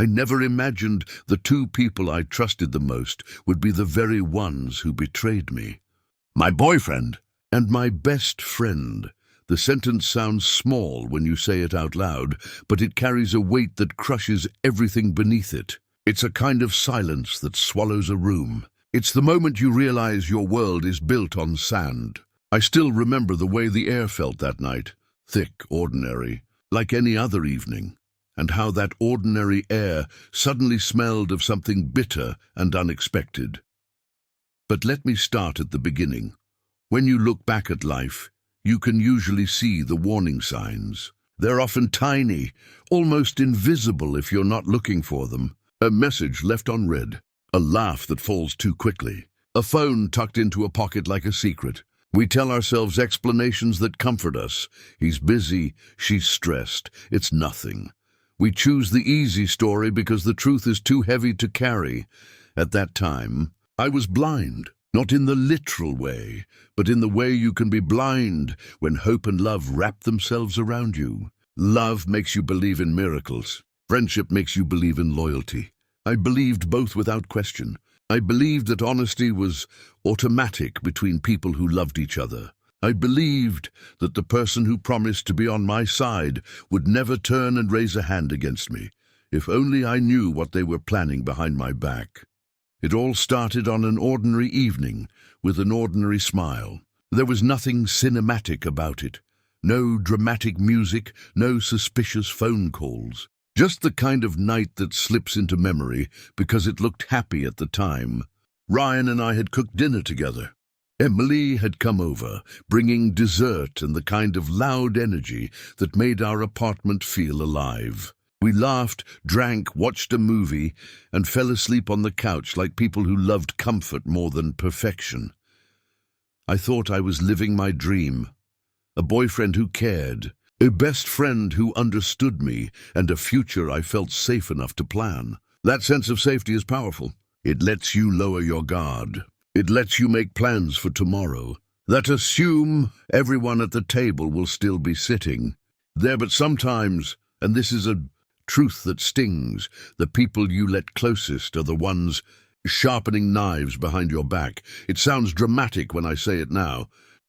I never imagined the two people I trusted the most would be the very ones who betrayed me. My boyfriend and my best friend. The sentence sounds small when you say it out loud, but it carries a weight that crushes everything beneath it. It's a kind of silence that swallows a room. It's the moment you realize your world is built on sand. I still remember the way the air felt that night, thick, ordinary, like any other evening, and how that ordinary air suddenly smelled of something bitter and unexpected. But let me start at the beginning. When you look back at life, you can usually see the warning signs. They're often tiny, almost invisible if you're not looking for them. A message left unread, a laugh that falls too quickly, a phone tucked into a pocket like a secret. We tell ourselves explanations that comfort us. He's busy, she's stressed, it's nothing. We choose the easy story because the truth is too heavy to carry. At that time, I was blind. Not in the literal way, but in the way you can be blind when hope and love wrap themselves around you. Love makes you believe in miracles. Friendship makes you believe in loyalty. I believed both without question. I believed that honesty was automatic between people who loved each other. I believed that the person who promised to be on my side would never turn and raise a hand against me, if only I knew what they were planning behind my back. It all started on an ordinary evening, with an ordinary smile. There was nothing cinematic about it. No dramatic music, no suspicious phone calls. Just the kind of night that slips into memory because it looked happy at the time. Ryan and I had cooked dinner together. Emily had come over, bringing dessert and the kind of loud energy that made our apartment feel alive. We laughed, drank, watched a movie, and fell asleep on the couch like people who loved comfort more than perfection. I thought I was living my dream. A boyfriend who cared, a best friend who understood me, and a future I felt safe enough to plan. That sense of safety is powerful. It lets you lower your guard. It lets you make plans for tomorrow that assume everyone at the table will still be sitting there. But sometimes, and this is a truth that stings, the people you let closest are the ones sharpening knives behind your back. It sounds dramatic when I say it now,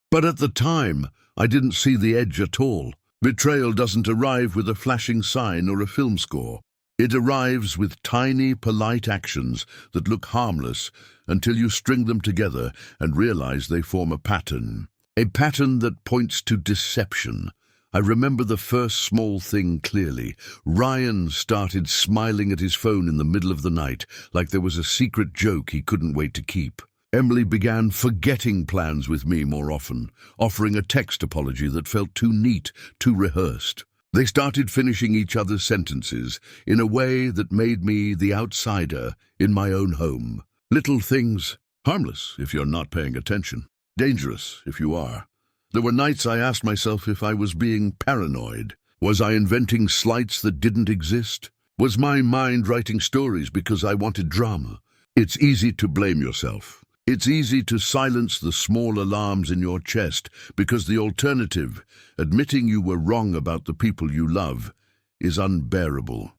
but at the time, I didn't see the edge at all. Betrayal doesn't arrive with a flashing sign or a film score. It arrives with tiny, polite actions that look harmless until you string them together and realize they form a pattern that points to deception. I remember the first small thing clearly. Ryan started smiling at his phone in the middle of the night, like there was a secret joke he couldn't wait to keep. Emily began forgetting plans with me more often, offering a text apology that felt too neat, too rehearsed. They started finishing each other's sentences in a way that made me the outsider in my own home. Little things, harmless if you're not paying attention, dangerous if you are. There were nights I asked myself if I was being paranoid. Was I inventing slights that didn't exist? Was my mind writing stories because I wanted drama? It's easy to blame yourself. It's easy to silence the small alarms in your chest because the alternative, admitting you were wrong about the people you love, is unbearable.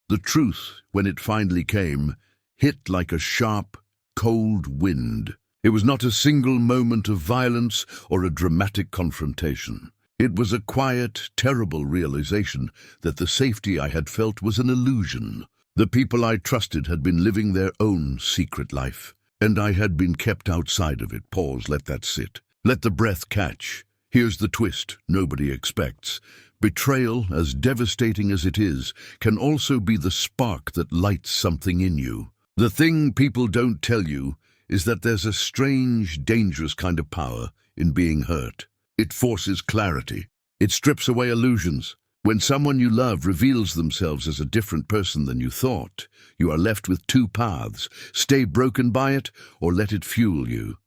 The truth, when it finally came, hit like a sharp, cold wind. It was not a single moment of violence or a dramatic confrontation. It was a quiet, terrible realization that the safety I had felt was an illusion. The people I trusted had been living their own secret life, and I had been kept outside of it. Pause, let that sit. Let the breath catch. Here's the twist nobody expects. Betrayal, as devastating as it is, can also be the spark that lights something in you. The thing people don't tell you is that there's a strange, dangerous kind of power in being hurt. It forces clarity. It strips away illusions. When someone you love reveals themselves as a different person than you thought, you are left with two paths: stay broken by it or let it fuel you.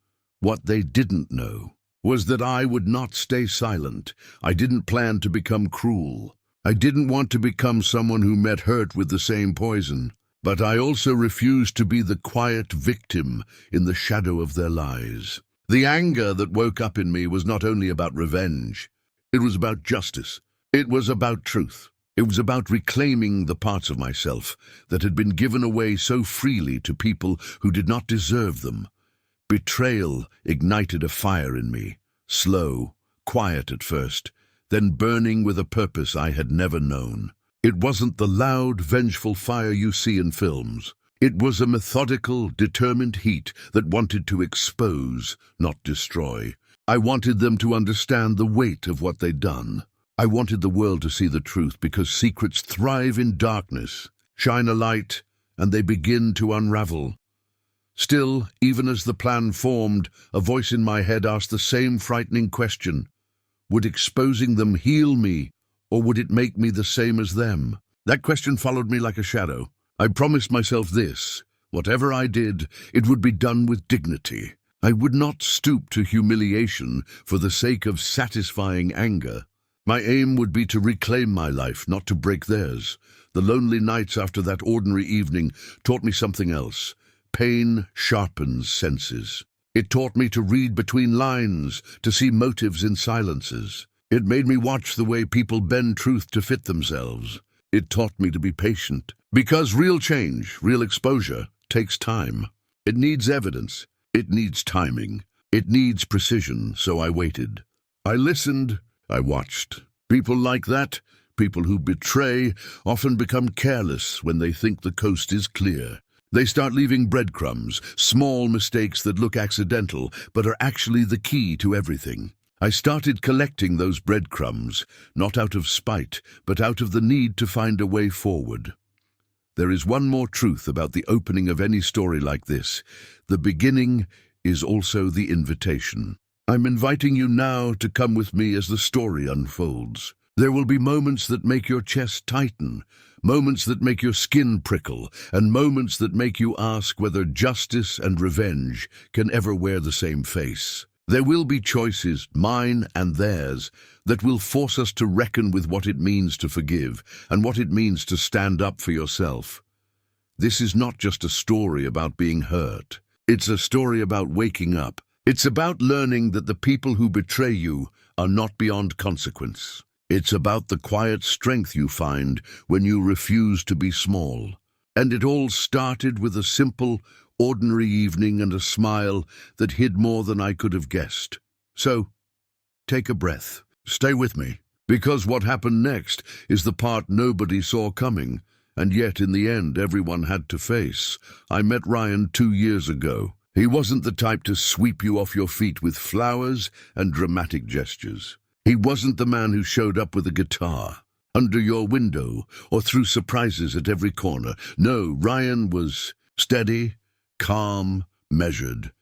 What they didn't know was that I would not stay silent. I didn't plan to become cruel. I didn't want to become someone who met hurt with the same poison. But I also refused to be the quiet victim in the shadow of their lies. The anger that woke up in me was not only about revenge. It was about justice. It was about truth. It was about reclaiming the parts of myself that had been given away so freely to people who did not deserve them. Betrayal ignited a fire in me, slow, quiet at first, then burning with a purpose I had never known. It wasn't the loud, vengeful fire you see in films. It was a methodical, determined heat that wanted to expose, not destroy. I wanted them to understand the weight of what they'd done. I wanted the world to see the truth because secrets thrive in darkness. Shine a light, and they begin to unravel. Still, even as the plan formed, a voice in my head asked the same frightening question. Would exposing them heal me, or would it make me the same as them? That question followed me like a shadow. I promised myself this: whatever I did, it would be done with dignity. I would not stoop to humiliation for the sake of satisfying anger. My aim would be to reclaim my life, not to break theirs. The lonely nights after that ordinary evening taught me something else. Pain sharpens senses. It taught me to read between lines, to see motives in silences. It made me watch the way people bend truth to fit themselves. It taught me to be patient, because real change, real exposure, takes time. It needs evidence. It needs timing. It needs precision, so I waited. I listened. I watched. People like that, people who betray, often become careless when they think the coast is clear. They start leaving breadcrumbs, small mistakes that look accidental, but are actually the key to everything. I started collecting those breadcrumbs, not out of spite, but out of the need to find a way forward. There is one more truth about the opening of any story like this. The beginning is also the invitation. I'm inviting you now to come with me as the story unfolds. There will be moments that make your chest tighten, moments that make your skin prickle, and moments that make you ask whether justice and revenge can ever wear the same face. There will be choices, mine and theirs, that will force us to reckon with what it means to forgive and what it means to stand up for yourself. This is not just a story about being hurt. It's a story about waking up. It's about learning that the people who betray you are not beyond consequence. It's about the quiet strength you find when you refuse to be small. And it all started with a simple, ordinary evening and a smile that hid more than I could have guessed. So, take a breath. Stay with me. Because what happened next is the part nobody saw coming, and yet in the end everyone had to face. I met Ryan 2 years ago. He wasn't the type to sweep you off your feet with flowers and dramatic gestures. He wasn't the man who showed up with a guitar, under your window, or threw surprises at every corner. No, Ryan was steady, calm, measured.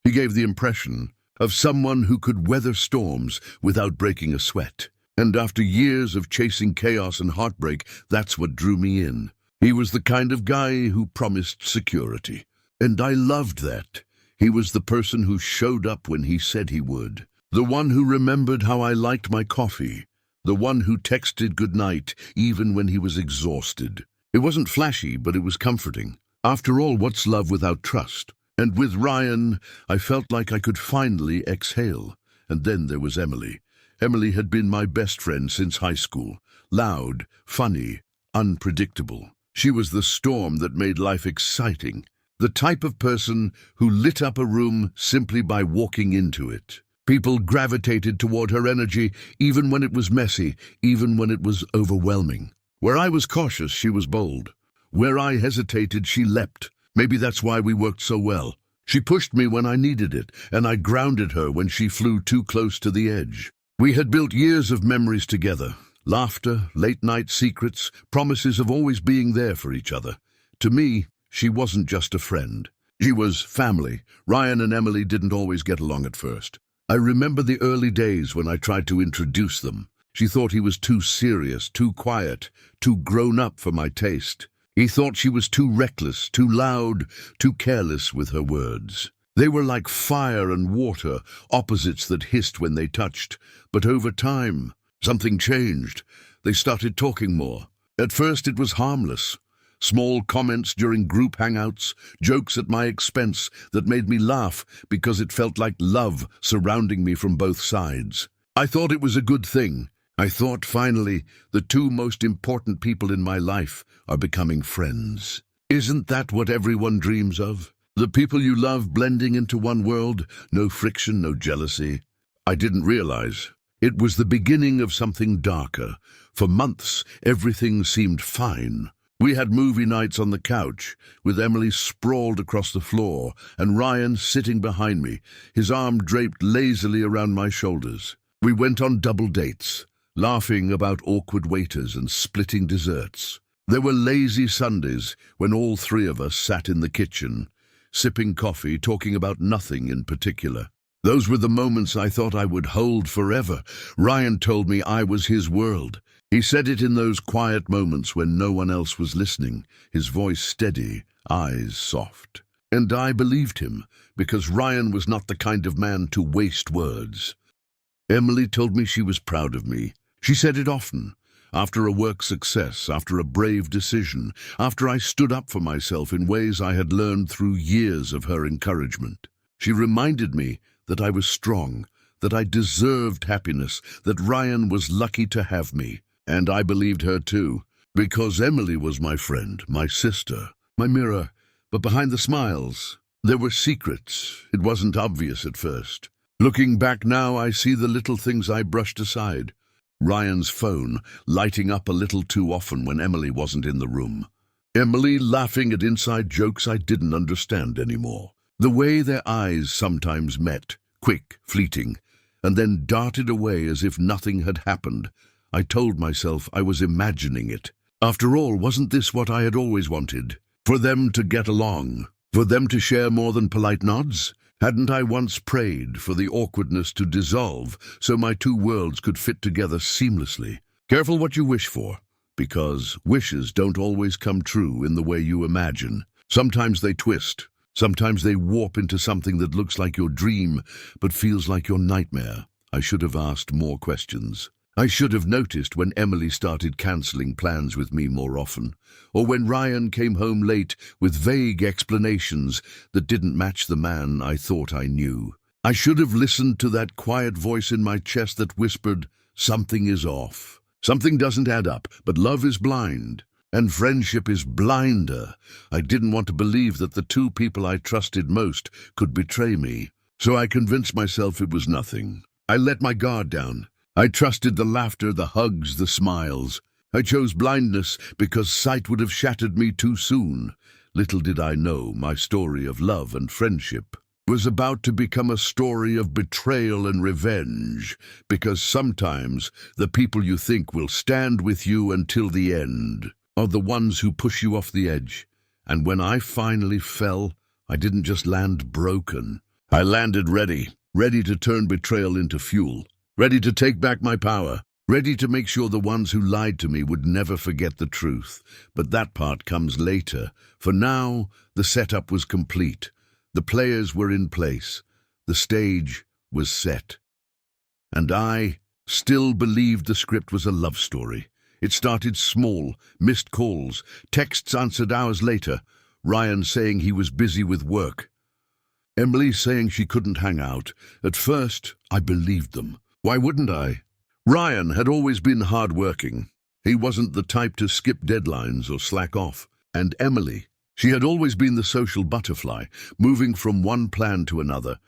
He gave the impression of someone who could weather storms without breaking a sweat. And after years of chasing chaos and heartbreak, that's what drew me in. He was the kind of guy who promised security. And I loved that. He was the person who showed up when he said he would. The one who remembered how I liked my coffee. The one who texted goodnight even when he was exhausted. It wasn't flashy, but it was comforting. After all, what's love without trust? And with Ryan, I felt like I could finally exhale. And then there was Emily. Emily had been my best friend since high school. Loud, funny, unpredictable. She was the storm that made life exciting. The type of person who lit up a room simply by walking into it. People gravitated toward her energy even when it was messy, even when it was overwhelming. Where I was cautious, she was bold. Where I hesitated, she leapt. Maybe that's why we worked so well. She pushed me when I needed it, and I grounded her when she flew too close to the edge. We had built years of memories together. Laughter, late-night secrets, promises of always being there for each other. To me, she wasn't just a friend. She was family. Ryan and Emily didn't always get along at first. I remember the early days when I tried to introduce them. She thought he was too serious, too quiet, too grown up for my taste. He thought she was too reckless, too loud, too careless with her words. They were like fire and water, opposites that hissed when they touched. But over time, something changed. They started talking more. At first it was harmless. Small comments during group hangouts, jokes at my expense that made me laugh because it felt like love surrounding me from both sides. I thought it was a good thing. I thought finally the two most important people in my life are becoming friends. Isn't that what everyone dreams of? The people you love blending into one world, no friction, no jealousy. I didn't realize it was the beginning of something darker. For months, everything seemed fine. We had movie nights on the couch, with Emily sprawled across the floor and Ryan sitting behind me, his arm draped lazily around my shoulders. We went on double dates, laughing about awkward waiters and splitting desserts. There were lazy Sundays when all three of us sat in the kitchen, sipping coffee, talking about nothing in particular. Those were the moments I thought I would hold forever. Ryan told me I was his world. He said it in those quiet moments when no one else was listening, his voice steady, eyes soft. And I believed him, because Ryan was not the kind of man to waste words. Emily told me she was proud of me. She said it often. After a work success, after a brave decision, after I stood up for myself in ways I had learned through years of her encouragement. She reminded me that I was strong, that I deserved happiness, that Ryan was lucky to have me. And I believed her too, because Emily was my friend, my sister, my mirror. But behind the smiles, there were secrets. It wasn't obvious at first. Looking back now, I see the little things I brushed aside. Ryan's phone lighting up a little too often when Emily wasn't in the room. Emily laughing at inside jokes I didn't understand anymore. The way their eyes sometimes met, quick, fleeting, and then darted away as if nothing had happened. I told myself I was imagining it. After all, wasn't this what I had always wanted? For them to get along, for them to share more than polite nods? Hadn't I once prayed for the awkwardness to dissolve so my two worlds could fit together seamlessly? Careful what you wish for, because wishes don't always come true in the way you imagine. Sometimes they twist. Sometimes they warp into something that looks like your dream, but feels like your nightmare. I should have asked more questions. I should have noticed when Emily started cancelling plans with me more often, or when Ryan came home late with vague explanations that didn't match the man I thought I knew. I should have listened to that quiet voice in my chest that whispered, "Something is off. Something doesn't add up, but love is blind, and friendship is blinder." I didn't want to believe that the two people I trusted most could betray me, so I convinced myself it was nothing. I let my guard down. I trusted the laughter, the hugs, the smiles. I chose blindness because sight would have shattered me too soon. Little did I know my story of love and friendship was about to become a story of betrayal and revenge, because sometimes the people you think will stand with you until the end are the ones who push you off the edge. And when I finally fell, I didn't just land broken. I landed ready to turn betrayal into fuel. Ready to take back my power, ready to make sure the ones who lied to me would never forget the truth. But that part comes later. For now, the setup was complete. The players were in place. The stage was set. And I still believed the script was a love story. It started small, missed calls, texts answered hours later, Ryan saying he was busy with work, Emily saying she couldn't hang out. At first, I believed them. Why wouldn't I? Ryan had always been hard-working. He wasn't the type to skip deadlines or slack off. And Emily, she had always been the social butterfly, moving from one plan to another,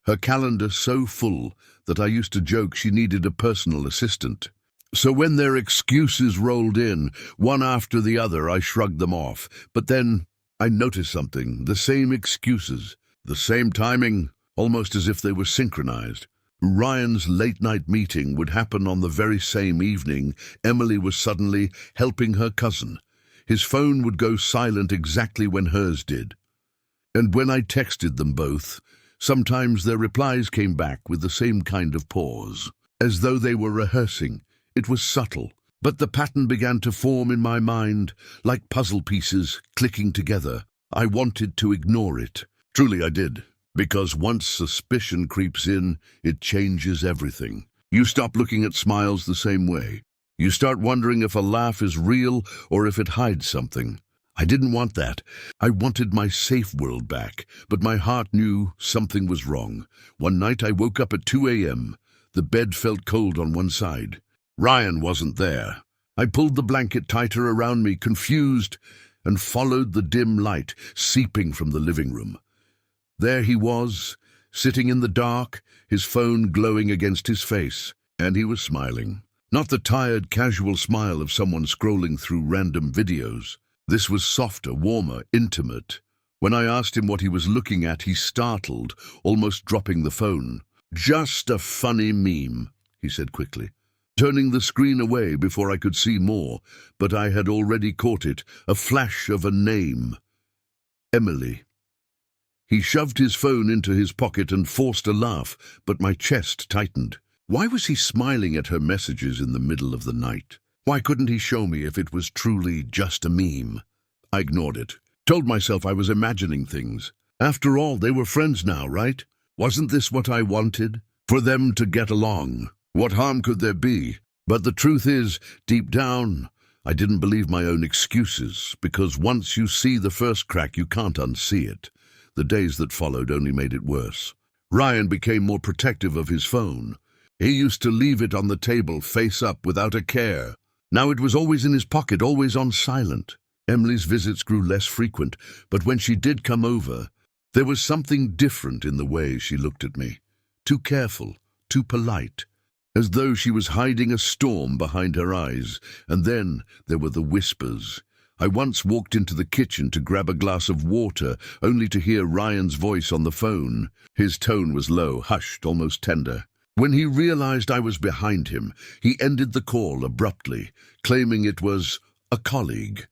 her calendar so full that I used to joke she needed a personal assistant. So when their excuses rolled in, one after the other, I shrugged them off. But then I noticed something, the same excuses, the same timing, almost as if they were synchronized. Ryan's late-night meeting would happen on the very same evening Emily was suddenly helping her cousin. His phone would go silent exactly when hers did. And when I texted them both, sometimes their replies came back with the same kind of pause, as though they were rehearsing. It was subtle, but the pattern began to form in my mind, like puzzle pieces clicking together. I wanted to ignore it. Truly I did. Because once suspicion creeps in, it changes everything. You stop looking at smiles the same way. You start wondering if a laugh is real or if it hides something. I didn't want that. I wanted my safe world back, but my heart knew something was wrong. One night I woke up at 2 a.m. The bed felt cold on one side. Ryan wasn't there. I pulled the blanket tighter around me, confused, and followed the dim light seeping from the living room. There he was, sitting in the dark, his phone glowing against his face, and he was smiling. Not the tired, casual smile of someone scrolling through random videos. This was softer, warmer, intimate. When I asked him what he was looking at, he startled, almost dropping the phone. "Just a funny meme," he said quickly, turning the screen away before I could see more, but I had already caught it, a flash of a name. Emily. He shoved his phone into his pocket and forced a laugh, but my chest tightened. Why was he smiling at her messages in the middle of the night? Why couldn't he show me if it was truly just a meme? I ignored it, told myself I was imagining things. After all, they were friends now, right? Wasn't this what I wanted? For them to get along. What harm could there be? But the truth is, deep down, I didn't believe my own excuses, because once you see the first crack, you can't unsee it. The days that followed only made it worse. Ryan became more protective of his phone. He used to leave it on the table, face up, without a care. Now it was always in his pocket, always on silent. Emily's visits grew less frequent, but when she did come over, there was something different in the way she looked at me. Too careful, too polite, as though she was hiding a storm behind her eyes. And then there were the whispers. I once walked into the kitchen to grab a glass of water, only to hear Ryan's voice on the phone. His tone was low, hushed, almost tender. When he realized I was behind him, he ended the call abruptly, claiming it was a colleague.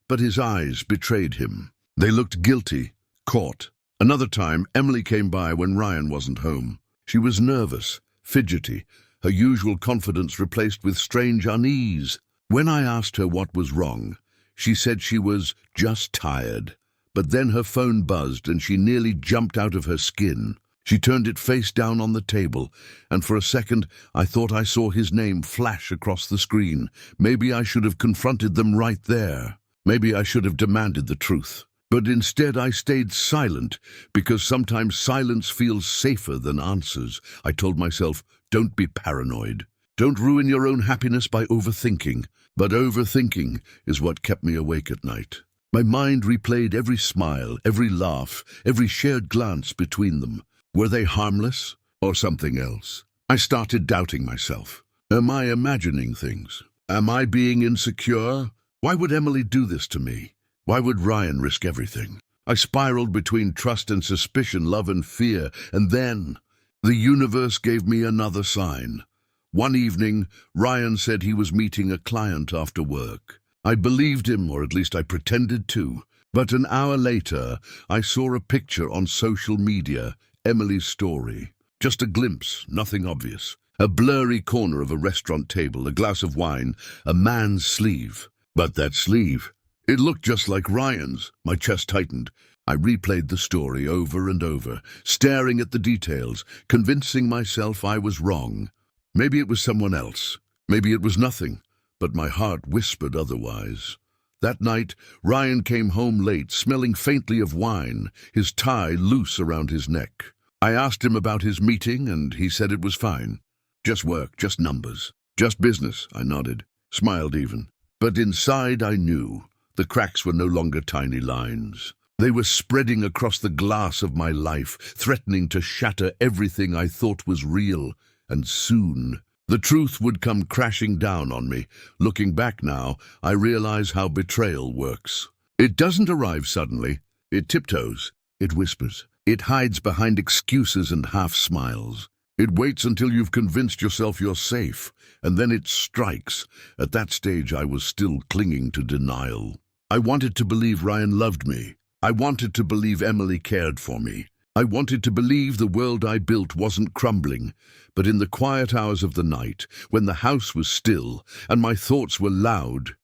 But his eyes betrayed him. They looked guilty, caught. Another time, Emily came by when Ryan wasn't home. She was nervous, fidgety, her usual confidence replaced with strange unease. When I asked her what was wrong, she said she was just tired. But then her phone buzzed and she nearly jumped out of her skin. She turned it face down on the table, and for a second I thought I saw his name flash across the screen. Maybe I should have confronted them right there. Maybe I should have demanded the truth. But instead I stayed silent, because sometimes silence feels safer than answers. I told myself, don't be paranoid. Don't ruin your own happiness by overthinking. But overthinking is what kept me awake at night. My mind replayed every smile, every laugh, every shared glance between them. Were they harmless or something else? I started doubting myself. Am I imagining things? Am I being insecure? Why would Emily do this to me? Why would Ryan risk everything? I spiraled between trust and suspicion, love and fear, and then the universe gave me another sign. One evening, Ryan said he was meeting a client after work. I believed him, or at least I pretended to. But an hour later, I saw a picture on social media, Emily's story. Just a glimpse, nothing obvious. A blurry corner of a restaurant table, a glass of wine, a man's sleeve. But that sleeve, it looked just like Ryan's. My chest tightened. I replayed the story over and over, staring at the details, convincing myself I was wrong. Maybe it was someone else. Maybe it was nothing. But my heart whispered otherwise. That night, Ryan came home late, smelling faintly of wine, his tie loose around his neck. I asked him about his meeting, and he said it was fine. Just work, just numbers, just business, I nodded, smiled even. But inside I knew. The cracks were no longer tiny lines. They were spreading across the glass of my life, threatening to shatter everything I thought was real. And soon, the truth would come crashing down on me. Looking back now, I realize how betrayal works. It doesn't arrive suddenly. It tiptoes. It whispers. It hides behind excuses and half-smiles. It waits until you've convinced yourself you're safe, and then it strikes. At that stage, I was still clinging to denial. I wanted to believe Ryan loved me. I wanted to believe Emily cared for me. I wanted to believe the world I built wasn't crumbling. But in the quiet hours of the night, when the house was still and my thoughts were loud,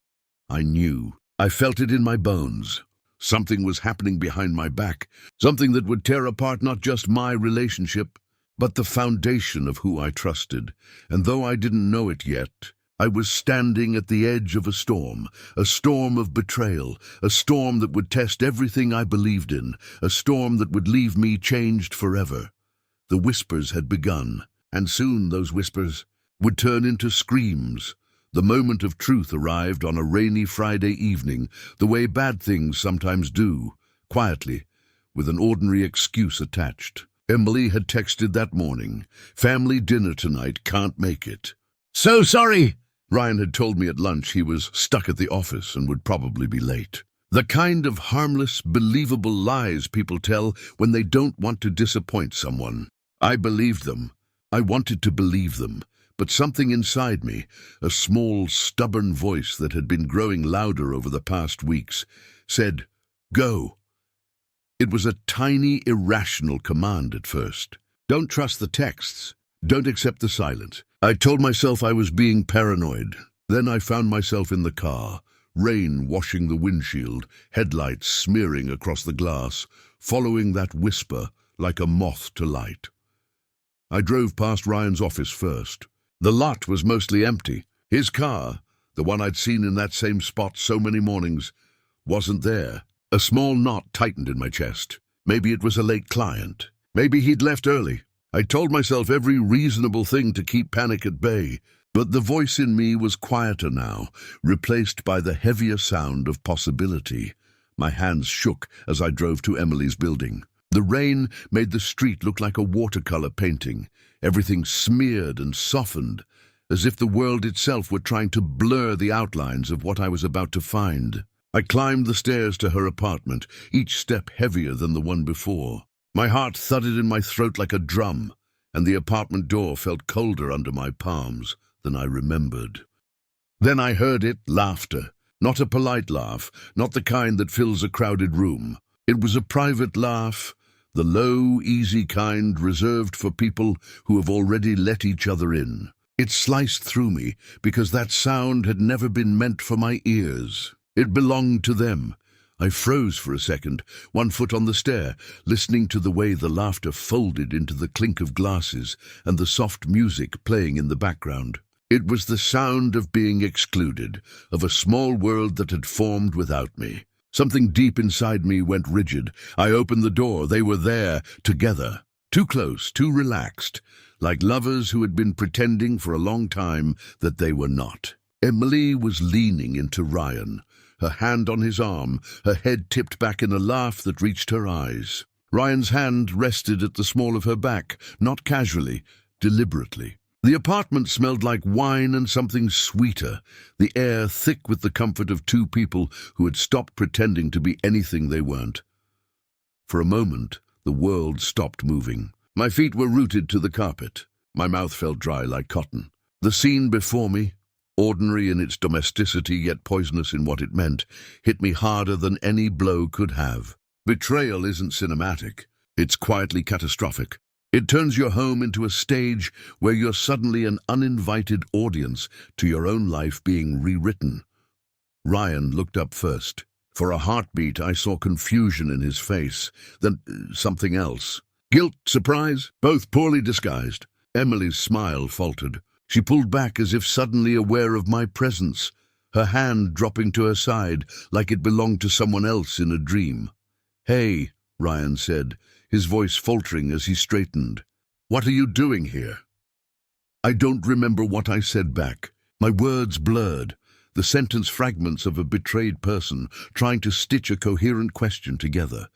I knew. I felt it in my bones. Something was happening behind my back, something that would tear apart not just my relationship, but the foundation of who I trusted. And though I didn't know it yet, I was standing at the edge of a storm of betrayal, a storm that would test everything I believed in, a storm that would leave me changed forever. The whispers had begun, and soon those whispers, would turn into screams. The moment of truth arrived on a rainy Friday evening, the way bad things sometimes do, quietly, with an ordinary excuse attached. Emily had texted that morning, "Family dinner tonight, can't make it." "So sorry!" Ryan had told me at lunch he was stuck at the office and would probably be late. The kind of harmless, believable lies people tell when they don't want to disappoint someone. I believed them. I wanted to believe them. But something inside me, a small, stubborn voice that had been growing louder over the past weeks, said, "Go." It was a tiny, irrational command at first. Don't trust the texts. Don't accept the silence. I told myself I was being paranoid. Then I found myself in the car, rain washing the windshield, headlights smearing across the glass, following that whisper like a moth to light. I drove past Ryan's office first. The lot was mostly empty. His car, the one I'd seen in that same spot so many mornings, wasn't there. A small knot tightened in my chest. Maybe it was a late client. Maybe he'd left early. I told myself every reasonable thing to keep panic at bay, but the voice in me was quieter now, replaced by the heavier sound of possibility. My hands shook as I drove to Emily's building. The rain made the street look like a watercolor painting, everything smeared and softened, as if the world itself were trying to blur the outlines of what I was about to find. I climbed the stairs to her apartment, each step heavier than the one before. My heart thudded in my throat like a drum, and the apartment door felt colder under my palms than I remembered. Then I heard it, laughter. Not a polite laugh, not the kind that fills a crowded room. It was a private laugh, the low, easy kind reserved for people who have already let each other in. It sliced through me because that sound had never been meant for my ears. It belonged to them. I froze for a second, one foot on the stair, listening to the way the laughter folded into the clink of glasses and the soft music playing in the background. It was the sound of being excluded, of a small world that had formed without me. Something deep inside me went rigid. I opened the door. They were there, together. Too close, too relaxed, like lovers who had been pretending for a long time that they were not. Emily was leaning into Ryan, her hand on his arm, her head tipped back in a laugh that reached her eyes. Ryan's hand rested at the small of her back, not casually, deliberately. The apartment smelled like wine and something sweeter, the air thick with the comfort of two people who had stopped pretending to be anything they weren't. For a moment, the world stopped moving. My feet were rooted to the carpet. My mouth felt dry like cotton. The scene before me, ordinary in its domesticity yet poisonous in what it meant, hit me harder than any blow could have. Betrayal isn't cinematic. It's quietly catastrophic. It turns your home into a stage where you're suddenly an uninvited audience to your own life being rewritten. Ryan looked up first. For a heartbeat, I saw confusion in his face, then something else. Guilt, surprise, both poorly disguised. Emily's smile faltered. She pulled back as if suddenly aware of my presence, her hand dropping to her side like it belonged to someone else in a dream. "Hey," Ryan said, his voice faltering as he straightened. "What are you doing here?" I don't remember what I said back. My words blurred, the sentence fragments of a betrayed person trying to stitch a coherent question together.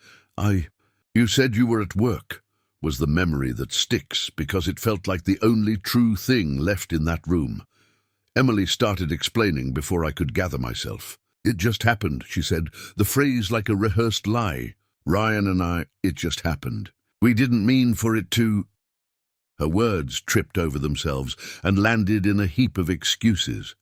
You said you were at work," was the memory that sticks because it felt like the only true thing left in that room. Emily started explaining before I could gather myself. "It just happened," she said, the phrase like a rehearsed lie. "Ryan and I, it just happened. We didn't mean for it to—" Her words tripped over themselves and landed in a heap of excuses.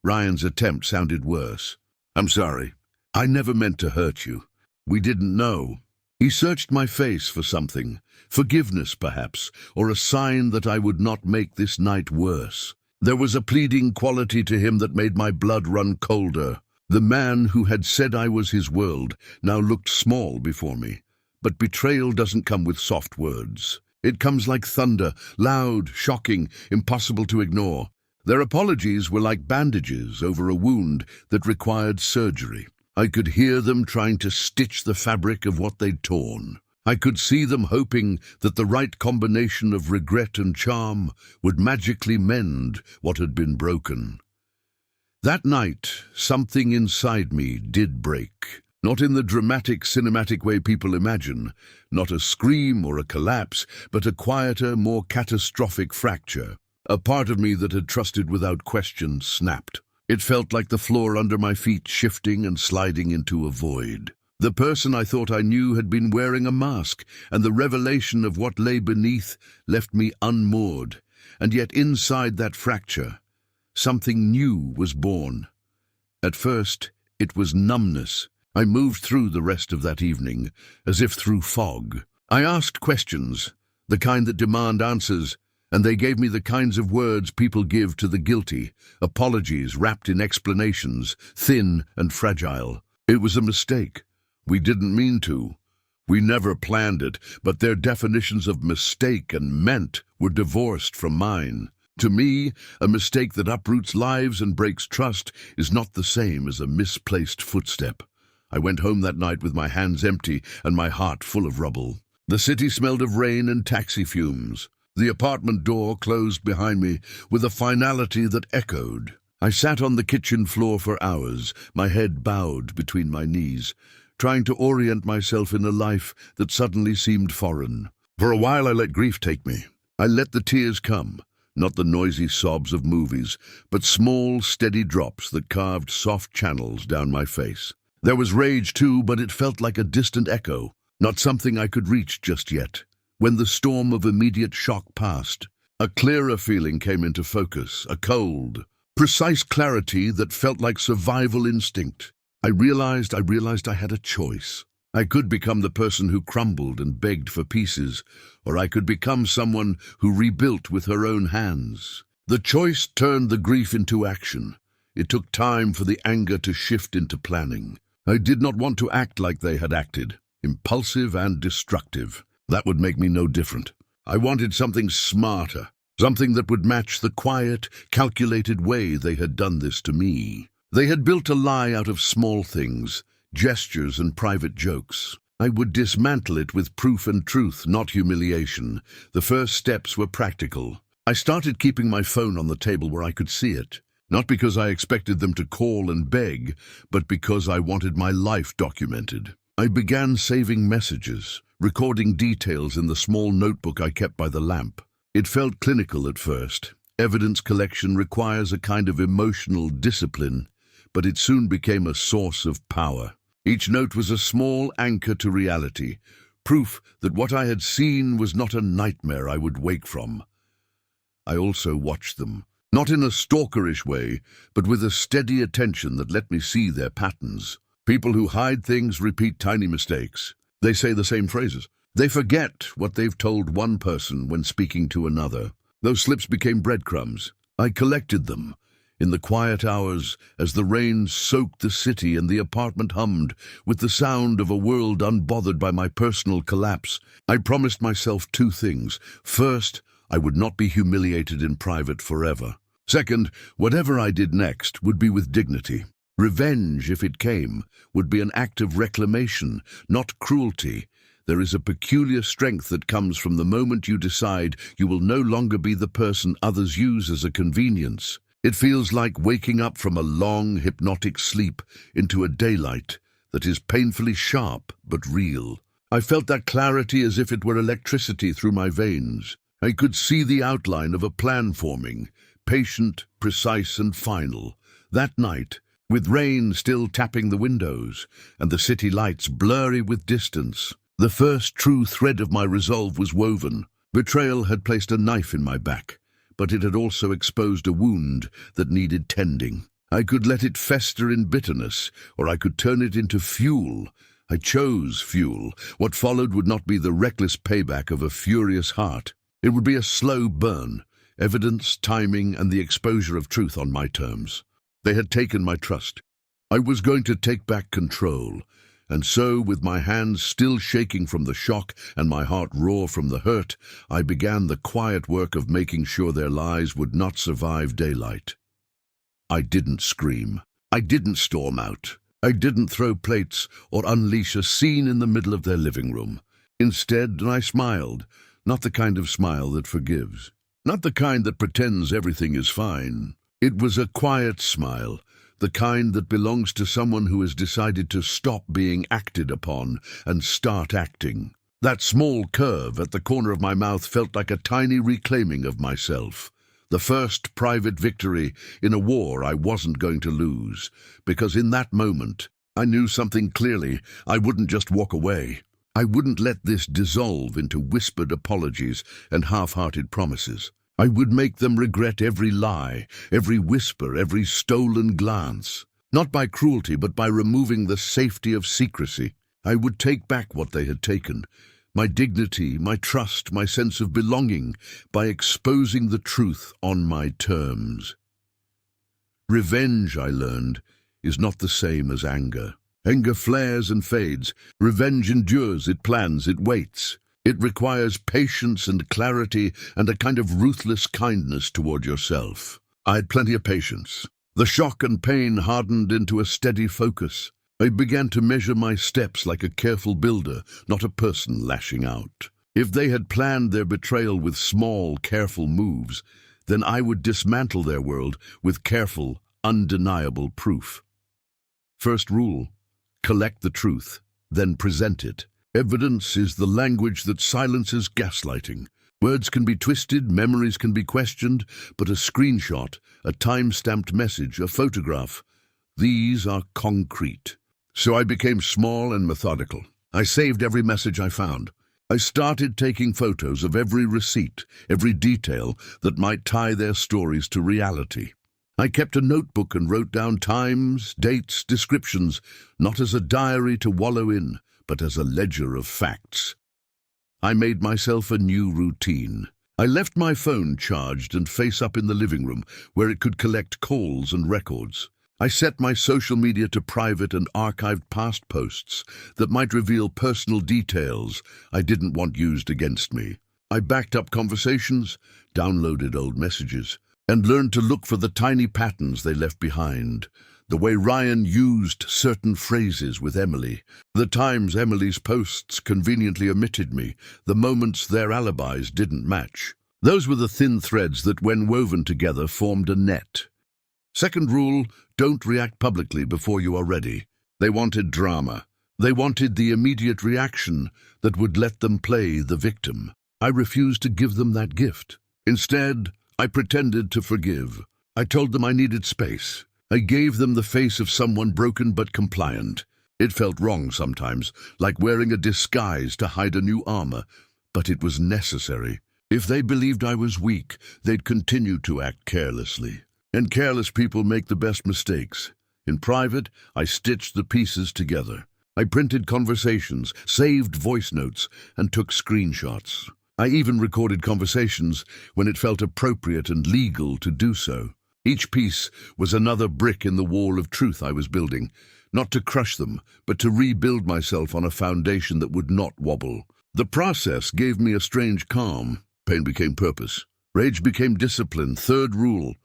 Ryan's attempt sounded worse. "I'm sorry. I never meant to hurt you. We didn't know." He searched my face for something, forgiveness perhaps, or a sign that I would not make this night worse. There was a pleading quality to him that made my blood run colder. The man who had said I was his world now looked small before me. But betrayal doesn't come with soft words. It comes like thunder, loud, shocking, impossible to ignore. Their apologies were like bandages over a wound that required surgery. I could hear them trying to stitch the fabric of what they'd torn. I could see them hoping that the right combination of regret and charm would magically mend what had been broken. That night, something inside me did break. Not in the dramatic, cinematic way people imagine, not a scream or a collapse, but a quieter, more catastrophic fracture. A part of me that had trusted without question snapped. It felt like the floor under my feet shifting and sliding into a void. The person I thought I knew had been wearing a mask, and the revelation of what lay beneath left me unmoored. And yet inside that fracture, something new was born. At first, it was numbness. I moved through the rest of that evening, as if through fog. I asked questions, the kind that demand answers, and they gave me the kinds of words people give to the guilty, apologies wrapped in explanations, thin and fragile. It was a mistake. We didn't mean to. We never planned it, but their definitions of mistake and meant were divorced from mine. To me, a mistake that uproots lives and breaks trust is not the same as a misplaced footstep. I went home that night with my hands empty and my heart full of rubble. The city smelled of rain and taxi fumes. The apartment door closed behind me with a finality that echoed. I sat on the kitchen floor for hours, my head bowed between my knees, trying to orient myself in a life that suddenly seemed foreign. For a while I let grief take me. I let the tears come. Not the noisy sobs of movies, but small, steady drops that carved soft channels down my face. There was rage too, but it felt like a distant echo, not something I could reach just yet. When the storm of immediate shock passed, a clearer feeling came into focus, a cold, precise clarity that felt like survival instinct. I realized I had a choice. I could become the person who crumbled and begged for pieces, or I could become someone who rebuilt with her own hands. The choice turned the grief into action. It took time for the anger to shift into planning. I did not want to act like they had acted, impulsive and destructive. That would make me no different. I wanted something smarter, something that would match the quiet, calculated way they had done this to me. They had built a lie out of small things, gestures and private jokes. I would dismantle it with proof and truth, not humiliation. The first steps were practical. I started keeping my phone on the table where I could see it, not because I expected them to call and beg, but because I wanted my life documented. I began saving messages, recording details in the small notebook I kept by the lamp. It felt clinical at first. Evidence collection requires a kind of emotional discipline, but it soon became a source of power. Each note was a small anchor to reality, proof that what I had seen was not a nightmare I would wake from. I also watched them, not in a stalkerish way, but with a steady attention that let me see their patterns. People who hide things repeat tiny mistakes. They say the same phrases. They forget what they've told one person when speaking to another. Those slips became breadcrumbs. I collected them. In the quiet hours, as the rain soaked the city and the apartment hummed with the sound of a world unbothered by my personal collapse, I promised myself two things. First, I would not be humiliated in private forever. Second, whatever I did next would be with dignity. Revenge, if it came, would be an act of reclamation, not cruelty. There is a peculiar strength that comes from the moment you decide you will no longer be the person others use as a convenience. It feels like waking up from a long, hypnotic sleep into a daylight that is painfully sharp but real. I felt that clarity as if it were electricity through my veins. I could see the outline of a plan forming, patient, precise, and final. That night, with rain still tapping the windows and the city lights blurry with distance, the first true thread of my resolve was woven. Betrayal had placed a knife in my back, but it had also exposed a wound that needed tending. I could let it fester in bitterness, or I could turn it into fuel. I chose fuel. What followed would not be the reckless payback of a furious heart. It would be a slow burn, evidence, timing, and the exposure of truth on my terms. They had taken my trust. I was going to take back control. And so, with my hands still shaking from the shock and my heart raw from the hurt, I began the quiet work of making sure their lies would not survive daylight. I didn't scream. I didn't storm out. I didn't throw plates or unleash a scene in the middle of their living room. Instead, I smiled, not the kind of smile that forgives, not the kind that pretends everything is fine. It was a quiet smile, the kind that belongs to someone who has decided to stop being acted upon and start acting. That small curve at the corner of my mouth felt like a tiny reclaiming of myself. The first private victory in a war I wasn't going to lose, because in that moment, I knew something clearly. I wouldn't just walk away. I wouldn't let this dissolve into whispered apologies and half-hearted promises. I would make them regret every lie, every whisper, every stolen glance. Not by cruelty, but by removing the safety of secrecy. I would take back what they had taken, my dignity, my trust, my sense of belonging, by exposing the truth on my terms. Revenge, I learned, is not the same as anger. Anger flares and fades. Revenge endures, it plans, it waits. It requires patience and clarity and a kind of ruthless kindness toward yourself. I had plenty of patience. The shock and pain hardened into a steady focus. I began to measure my steps like a careful builder, not a person lashing out. If they had planned their betrayal with small, careful moves, then I would dismantle their world with careful, undeniable proof. First rule: collect the truth, then present it. Evidence is the language that silences gaslighting. Words can be twisted, memories can be questioned, but a screenshot, a time-stamped message, a photograph, these are concrete. So I became small and methodical. I saved every message I found. I started taking photos of every receipt, every detail that might tie their stories to reality. I kept a notebook and wrote down times, dates, descriptions, not as a diary to wallow in, but as a ledger of facts. I made myself a new routine. I left my phone charged and face up in the living room, where it could collect calls and records. I set my social media to private and archived past posts that might reveal personal details I didn't want used against me. I backed up conversations, downloaded old messages, and learned to look for the tiny patterns they left behind. The way Ryan used certain phrases with Emily, the times Emily's posts conveniently omitted me, the moments their alibis didn't match. Those were the thin threads that, when woven together, formed a net. Second rule: don't react publicly before you are ready. They wanted drama. They wanted the immediate reaction that would let them play the victim. I refused to give them that gift. Instead, I pretended to forgive. I told them I needed space. I gave them the face of someone broken but compliant. It felt wrong sometimes, like wearing a disguise to hide a new armor, but it was necessary. If they believed I was weak, they'd continue to act carelessly. And careless people make the best mistakes. In private, I stitched the pieces together. I printed conversations, saved voice notes, and took screenshots. I even recorded conversations when it felt appropriate and legal to do so. Each piece was another brick in the wall of truth I was building, not to crush them, but to rebuild myself on a foundation that would not wobble. The process gave me a strange calm. Pain became purpose. Rage became discipline. Third rule: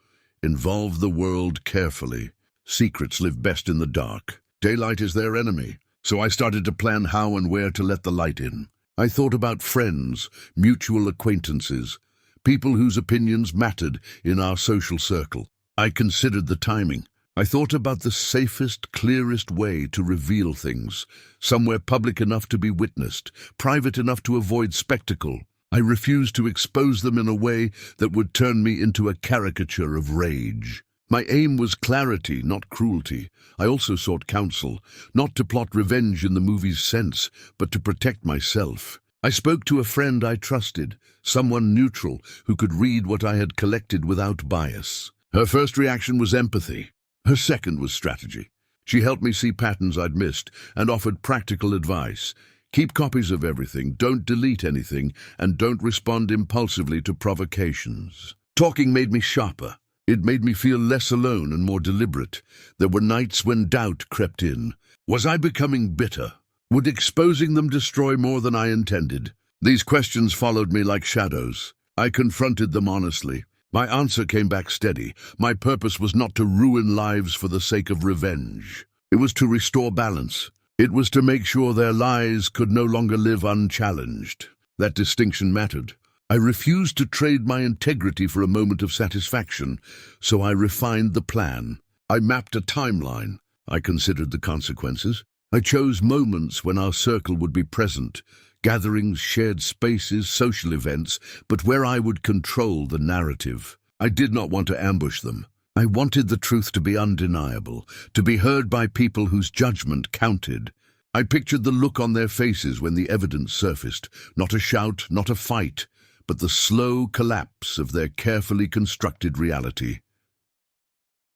involve the world carefully. Secrets live best in the dark. Daylight is their enemy. So I started to plan how and where to let the light in. I thought about friends, mutual acquaintances, people whose opinions mattered in our social circle. I considered the timing. I thought about the safest, clearest way to reveal things, somewhere public enough to be witnessed, private enough to avoid spectacle. I refused to expose them in a way that would turn me into a caricature of rage. My aim was clarity, not cruelty. I also sought counsel, not to plot revenge in the movie's sense, but to protect myself. I spoke to a friend I trusted, someone neutral who could read what I had collected without bias. Her first reaction was empathy. Her second was strategy. She helped me see patterns I'd missed and offered practical advice. Keep copies of everything, don't delete anything, and don't respond impulsively to provocations. Talking made me sharper. It made me feel less alone and more deliberate. There were nights when doubt crept in. Was I becoming bitter? Would exposing them destroy more than I intended? These questions followed me like shadows. I confronted them honestly. My answer came back steady. My purpose was not to ruin lives for the sake of revenge. It was to restore balance. It was to make sure their lies could no longer live unchallenged. That distinction mattered. I refused to trade my integrity for a moment of satisfaction, so I refined the plan. I mapped a timeline. I considered the consequences. I chose moments when our circle would be present, gatherings, shared spaces, social events, but where I would control the narrative. I did not want to ambush them. I wanted the truth to be undeniable, to be heard by people whose judgment counted. I pictured the look on their faces when the evidence surfaced, not a shout, not a fight, but the slow collapse of their carefully constructed reality.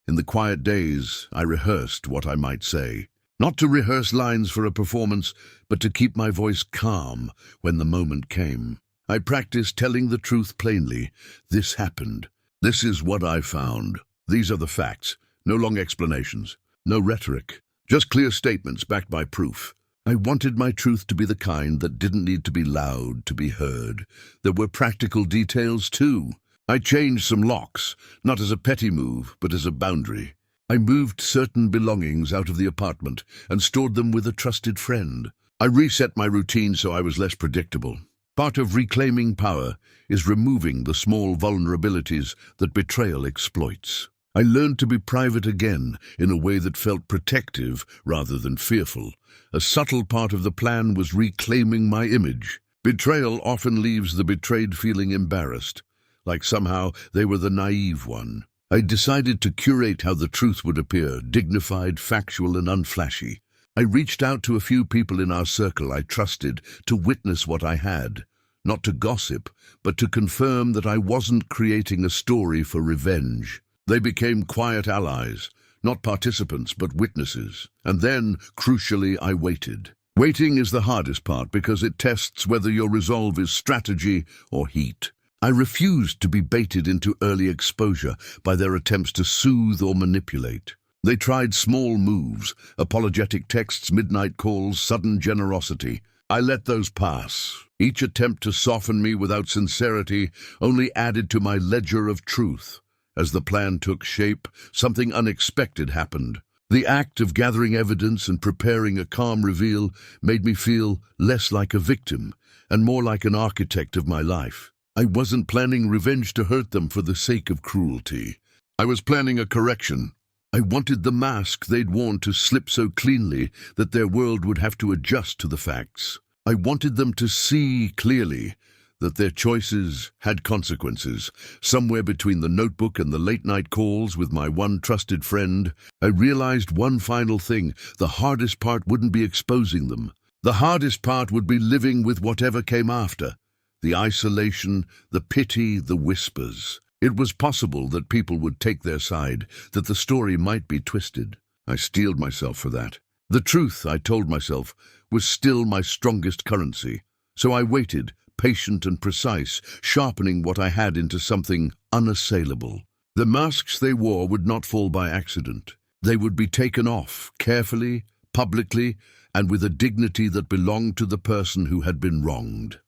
In the quiet days, I rehearsed what I might say. Not to rehearse lines for a performance, but to keep my voice calm when the moment came. I practiced telling the truth plainly. This happened. This is what I found. These are the facts. No long explanations. No rhetoric. Just clear statements backed by proof. I wanted my truth to be the kind that didn't need to be loud to be heard. There were practical details too. I changed some locks, not as a petty move, but as a boundary. I moved certain belongings out of the apartment and stored them with a trusted friend. I reset my routine so I was less predictable. Part of reclaiming power is removing the small vulnerabilities that betrayal exploits. I learned to be private again in a way that felt protective rather than fearful. A subtle part of the plan was reclaiming my image. Betrayal often leaves the betrayed feeling embarrassed, like somehow they were the naive one. I decided to curate how the truth would appear, dignified, factual, and unflashy. I reached out to a few people in our circle I trusted to witness what I had, not to gossip, but to confirm that I wasn't creating a story for revenge. They became quiet allies, not participants, but witnesses. And then, crucially, I waited. Waiting is the hardest part because it tests whether your resolve is strategy or heat. I refused to be baited into early exposure by their attempts to soothe or manipulate. They tried small moves, apologetic texts, midnight calls, sudden generosity. I let those pass. Each attempt to soften me without sincerity only added to my ledger of truth. As the plan took shape, something unexpected happened. The act of gathering evidence and preparing a calm reveal made me feel less like a victim and more like an architect of my life. I wasn't planning revenge to hurt them for the sake of cruelty. I was planning a correction. I wanted the mask they'd worn to slip so cleanly that their world would have to adjust to the facts. I wanted them to see clearly that their choices had consequences. Somewhere between the notebook and the late-night calls with my one trusted friend, I realized one final thing. The hardest part wouldn't be exposing them. The hardest part would be living with whatever came after. The isolation, the pity, the whispers. It was possible that people would take their side, that the story might be twisted. I steeled myself for that. The truth, I told myself, was still my strongest currency. So I waited, patient and precise, sharpening what I had into something unassailable. The masks they wore would not fall by accident. They would be taken off, carefully, publicly, and with a dignity that belonged to the person who had been wronged.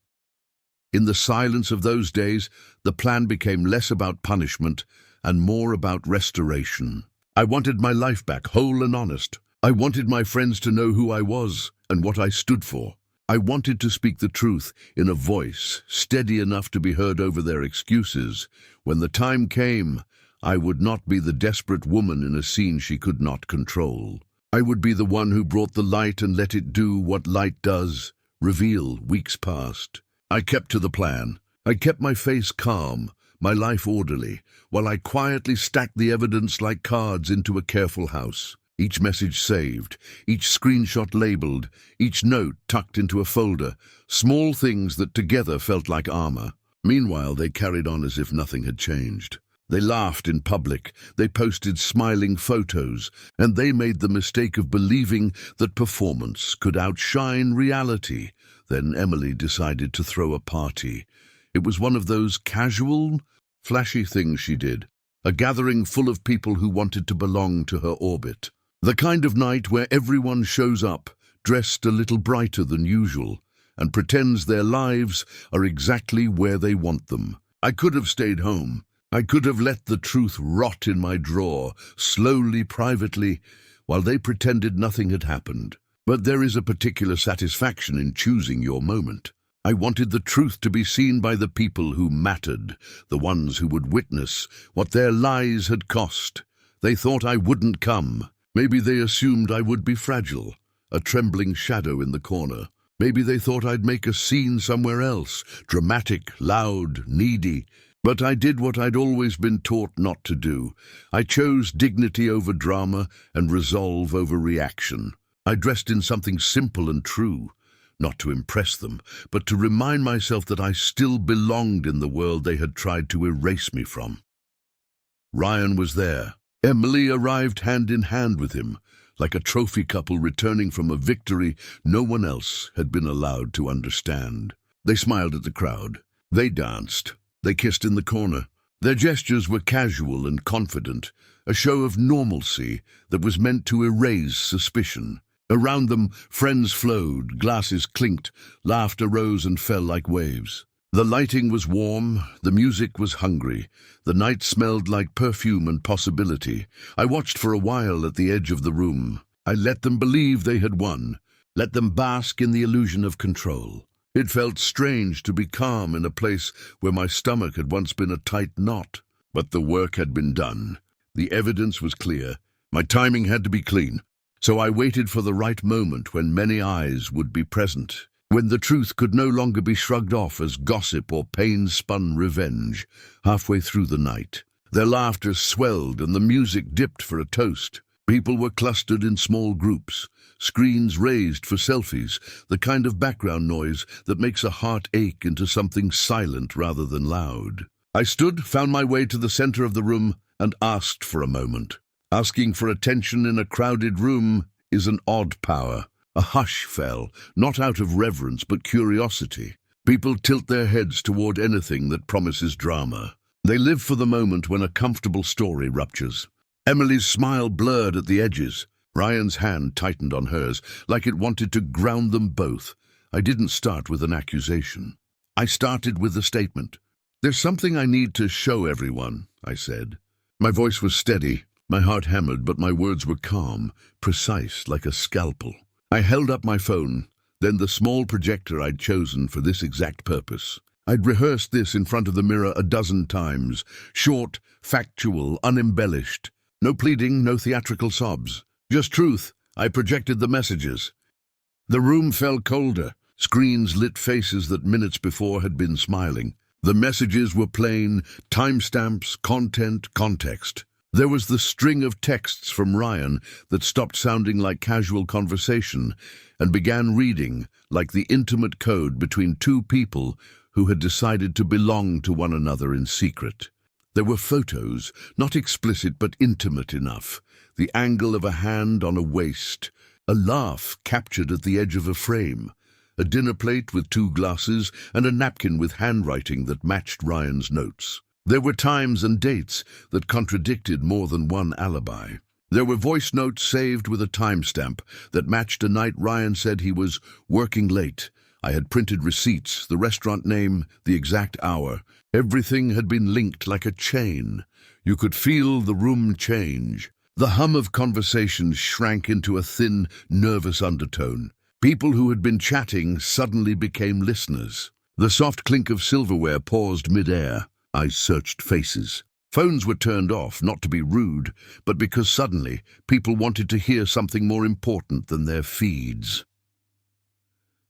In the silence of those days, the plan became less about punishment and more about restoration. I wanted my life back, whole and honest. I wanted my friends to know who I was and what I stood for. I wanted to speak the truth in a voice steady enough to be heard over their excuses. When the time came, I would not be the desperate woman in a scene she could not control. I would be the one who brought the light and let it do what light does, reveal weeks past. I kept to the plan. I kept my face calm, my life orderly, while I quietly stacked the evidence like cards into a careful house. Each message saved, each screenshot labeled, each note tucked into a folder, small things that together felt like armor. Meanwhile, they carried on as if nothing had changed. They laughed in public, they posted smiling photos, and they made the mistake of believing that performance could outshine reality. Then Emily decided to throw a party. It was one of those casual, flashy things she did, a gathering full of people who wanted to belong to her orbit. The kind of night where everyone shows up, dressed a little brighter than usual, and pretends their lives are exactly where they want them. I could have stayed home. I could have let the truth rot in my drawer, slowly, privately, while they pretended nothing had happened. But there is a particular satisfaction in choosing your moment. I wanted the truth to be seen by the people who mattered, the ones who would witness what their lies had cost. They thought I wouldn't come. Maybe they assumed I would be fragile, a trembling shadow in the corner. Maybe they thought I'd make a scene somewhere else, dramatic, loud, needy. But I did what I'd always been taught not to do. I chose dignity over drama and resolve over reaction. I dressed in something simple and true, not to impress them, but to remind myself that I still belonged in the world they had tried to erase me from. Ryan was there. Emily arrived hand in hand with him, like a trophy couple returning from a victory no one else had been allowed to understand. They smiled at the crowd. They danced. They kissed in the corner. Their gestures were casual and confident, a show of normalcy that was meant to erase suspicion. Around them, friends flowed, glasses clinked, laughter rose and fell like waves. The lighting was warm, the music was hungry, the night smelled like perfume and possibility. I watched for a while at the edge of the room. I let them believe they had won, let them bask in the illusion of control. It felt strange to be calm in a place where my stomach had once been a tight knot. But the work had been done. The evidence was clear. My timing had to be clean. So I waited for the right moment when many eyes would be present, when the truth could no longer be shrugged off as gossip or pain-spun revenge. Halfway through the night, their laughter swelled and the music dipped for a toast. People were clustered in small groups, screens raised for selfies, the kind of background noise that makes a heart ache into something silent rather than loud. I stood, found my way to the center of the room, and asked for a moment. Asking for attention in a crowded room is an odd power. A hush fell, not out of reverence but curiosity. People tilt their heads toward anything that promises drama. They live for the moment when a comfortable story ruptures. Emily's smile blurred at the edges. Ryan's hand tightened on hers, like it wanted to ground them both. I didn't start with an accusation. I started with a statement. "There's something I need to show everyone," I said. My voice was steady. My heart hammered, but my words were calm, precise, like a scalpel. I held up my phone, then the small projector I'd chosen for this exact purpose. I'd rehearsed this in front of the mirror a dozen times. Short, factual, unembellished. No pleading, no theatrical sobs. Just truth. I projected the messages. The room fell colder. Screens lit faces that minutes before had been smiling. The messages were plain, timestamps, content, context. There was the string of texts from Ryan that stopped sounding like casual conversation and began reading like the intimate code between two people who had decided to belong to one another in secret. There were photos, not explicit but intimate enough, the angle of a hand on a waist, a laugh captured at the edge of a frame, a dinner plate with two glasses, and a napkin with handwriting that matched Ryan's notes. There were times and dates that contradicted more than one alibi. There were voice notes saved with a timestamp that matched a night Ryan said he was working late. I had printed receipts, the restaurant name, the exact hour. Everything had been linked like a chain. You could feel the room change. The hum of conversations shrank into a thin, nervous undertone. People who had been chatting suddenly became listeners. The soft clink of silverware paused mid-air. I searched faces. Phones were turned off, not to be rude, but because suddenly people wanted to hear something more important than their feeds.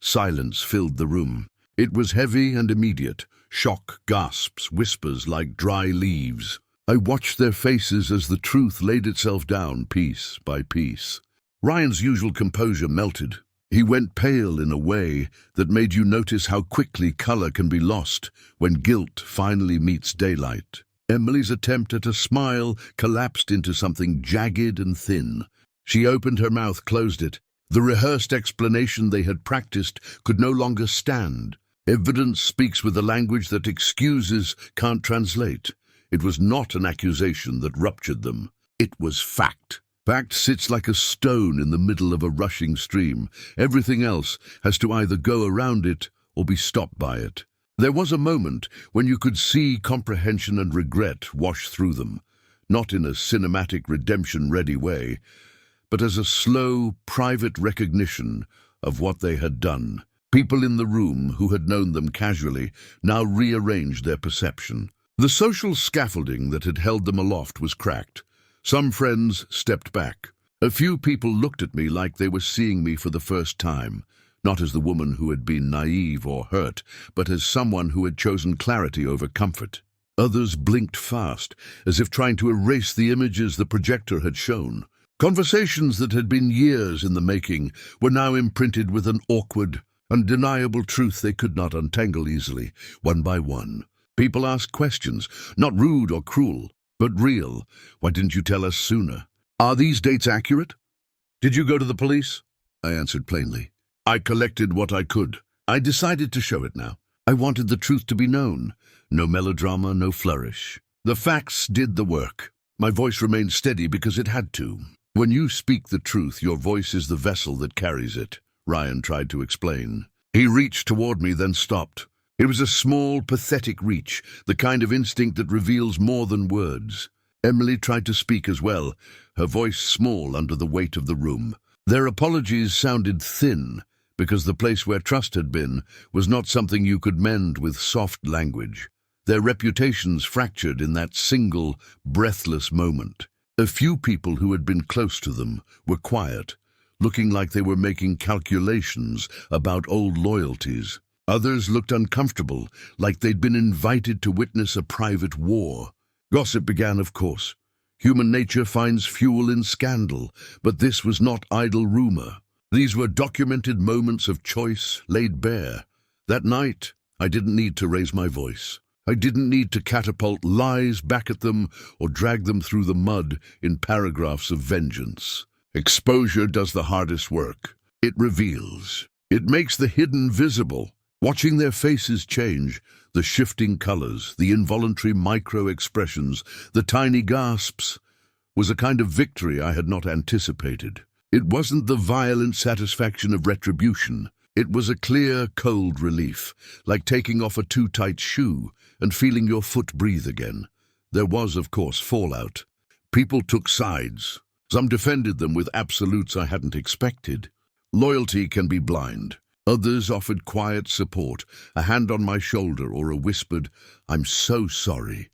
Silence filled the room. It was heavy and immediate. Shock, gasps, whispers like dry leaves. I watched their faces as the truth laid itself down piece by piece. Ryan's usual composure melted. He went pale in a way that made you notice how quickly color can be lost when guilt finally meets daylight. Emily's attempt at a smile collapsed into something jagged and thin. She opened her mouth, closed it. The rehearsed explanation they had practiced could no longer stand. Evidence speaks with a language that excuses can't translate. It was not an accusation that ruptured them. It was fact. Fact sits like a stone in the middle of a rushing stream. Everything else has to either go around it or be stopped by it. There was a moment when you could see comprehension and regret wash through them, not in a cinematic redemption-ready way, but as a slow, private recognition of what they had done. People in the room who had known them casually now rearranged their perception. The social scaffolding that had held them aloft was cracked. Some friends stepped back. A few people looked at me like they were seeing me for the first time, not as the woman who had been naive or hurt, but as someone who had chosen clarity over comfort. Others blinked fast, as if trying to erase the images the projector had shown. Conversations that had been years in the making were now imprinted with an awkward, undeniable truth they could not untangle easily, one by one. People asked questions, not rude or cruel, but real. Why didn't you tell us sooner? Are these dates accurate? Did you go to the police? I answered plainly. I collected what I could. I decided to show it now. I wanted the truth to be known. No melodrama, no flourish. The facts did the work. My voice remained steady because it had to. When you speak the truth, your voice is the vessel that carries it, Ryan tried to explain. He reached toward me, then stopped. It was a small, pathetic reach, the kind of instinct that reveals more than words. Emily tried to speak as well, her voice small under the weight of the room. Their apologies sounded thin, because the place where trust had been was not something you could mend with soft language. Their reputations fractured in that single, breathless moment. A few people who had been close to them were quiet, looking like they were making calculations about old loyalties. Others looked uncomfortable, like they'd been invited to witness a private war. Gossip began, of course. Human nature finds fuel in scandal, but this was not idle rumor. These were documented moments of choice laid bare. That night, I didn't need to raise my voice. I didn't need to catapult lies back at them or drag them through the mud in paragraphs of vengeance. Exposure does the hardest work. It reveals. It makes the hidden visible. Watching their faces change, the shifting colors, the involuntary micro-expressions, the tiny gasps, was a kind of victory I had not anticipated. It wasn't the violent satisfaction of retribution. It was a clear, cold relief, like taking off a too-tight shoe and feeling your foot breathe again. There was, of course, fallout. People took sides. Some defended them with absolutes I hadn't expected. Loyalty can be blind. Others offered quiet support, a hand on my shoulder or a whispered, "I'm so sorry."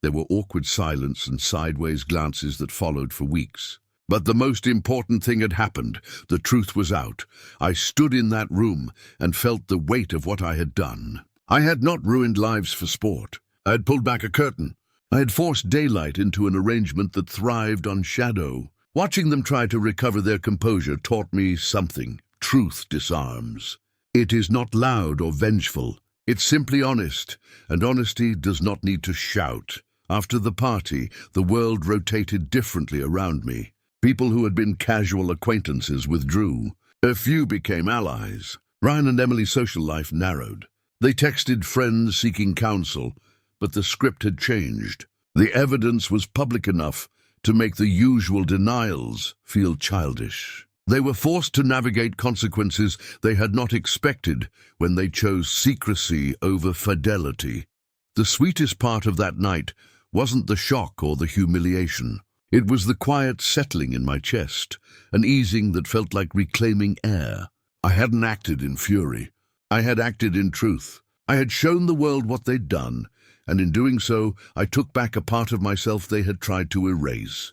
There were awkward silence and sideways glances that followed for weeks. But the most important thing had happened. The truth was out. I stood in that room and felt the weight of what I had done. I had not ruined lives for sport. I had pulled back a curtain. I had forced daylight into an arrangement that thrived on shadow. Watching them try to recover their composure taught me something. Truth disarms. It is not loud or vengeful. It's simply honest, and honesty does not need to shout. After the party, the world rotated differently around me. People who had been casual acquaintances withdrew. A few became allies. Ryan and Emily's social life narrowed. They texted friends seeking counsel, but the script had changed. The evidence was public enough to make the usual denials feel childish. They were forced to navigate consequences they had not expected when they chose secrecy over fidelity. The sweetest part of that night wasn't the shock or the humiliation. It was the quiet settling in my chest, an easing that felt like reclaiming air. I hadn't acted in fury. I had acted in truth. I had shown the world what they'd done, and in doing so, I took back a part of myself they had tried to erase.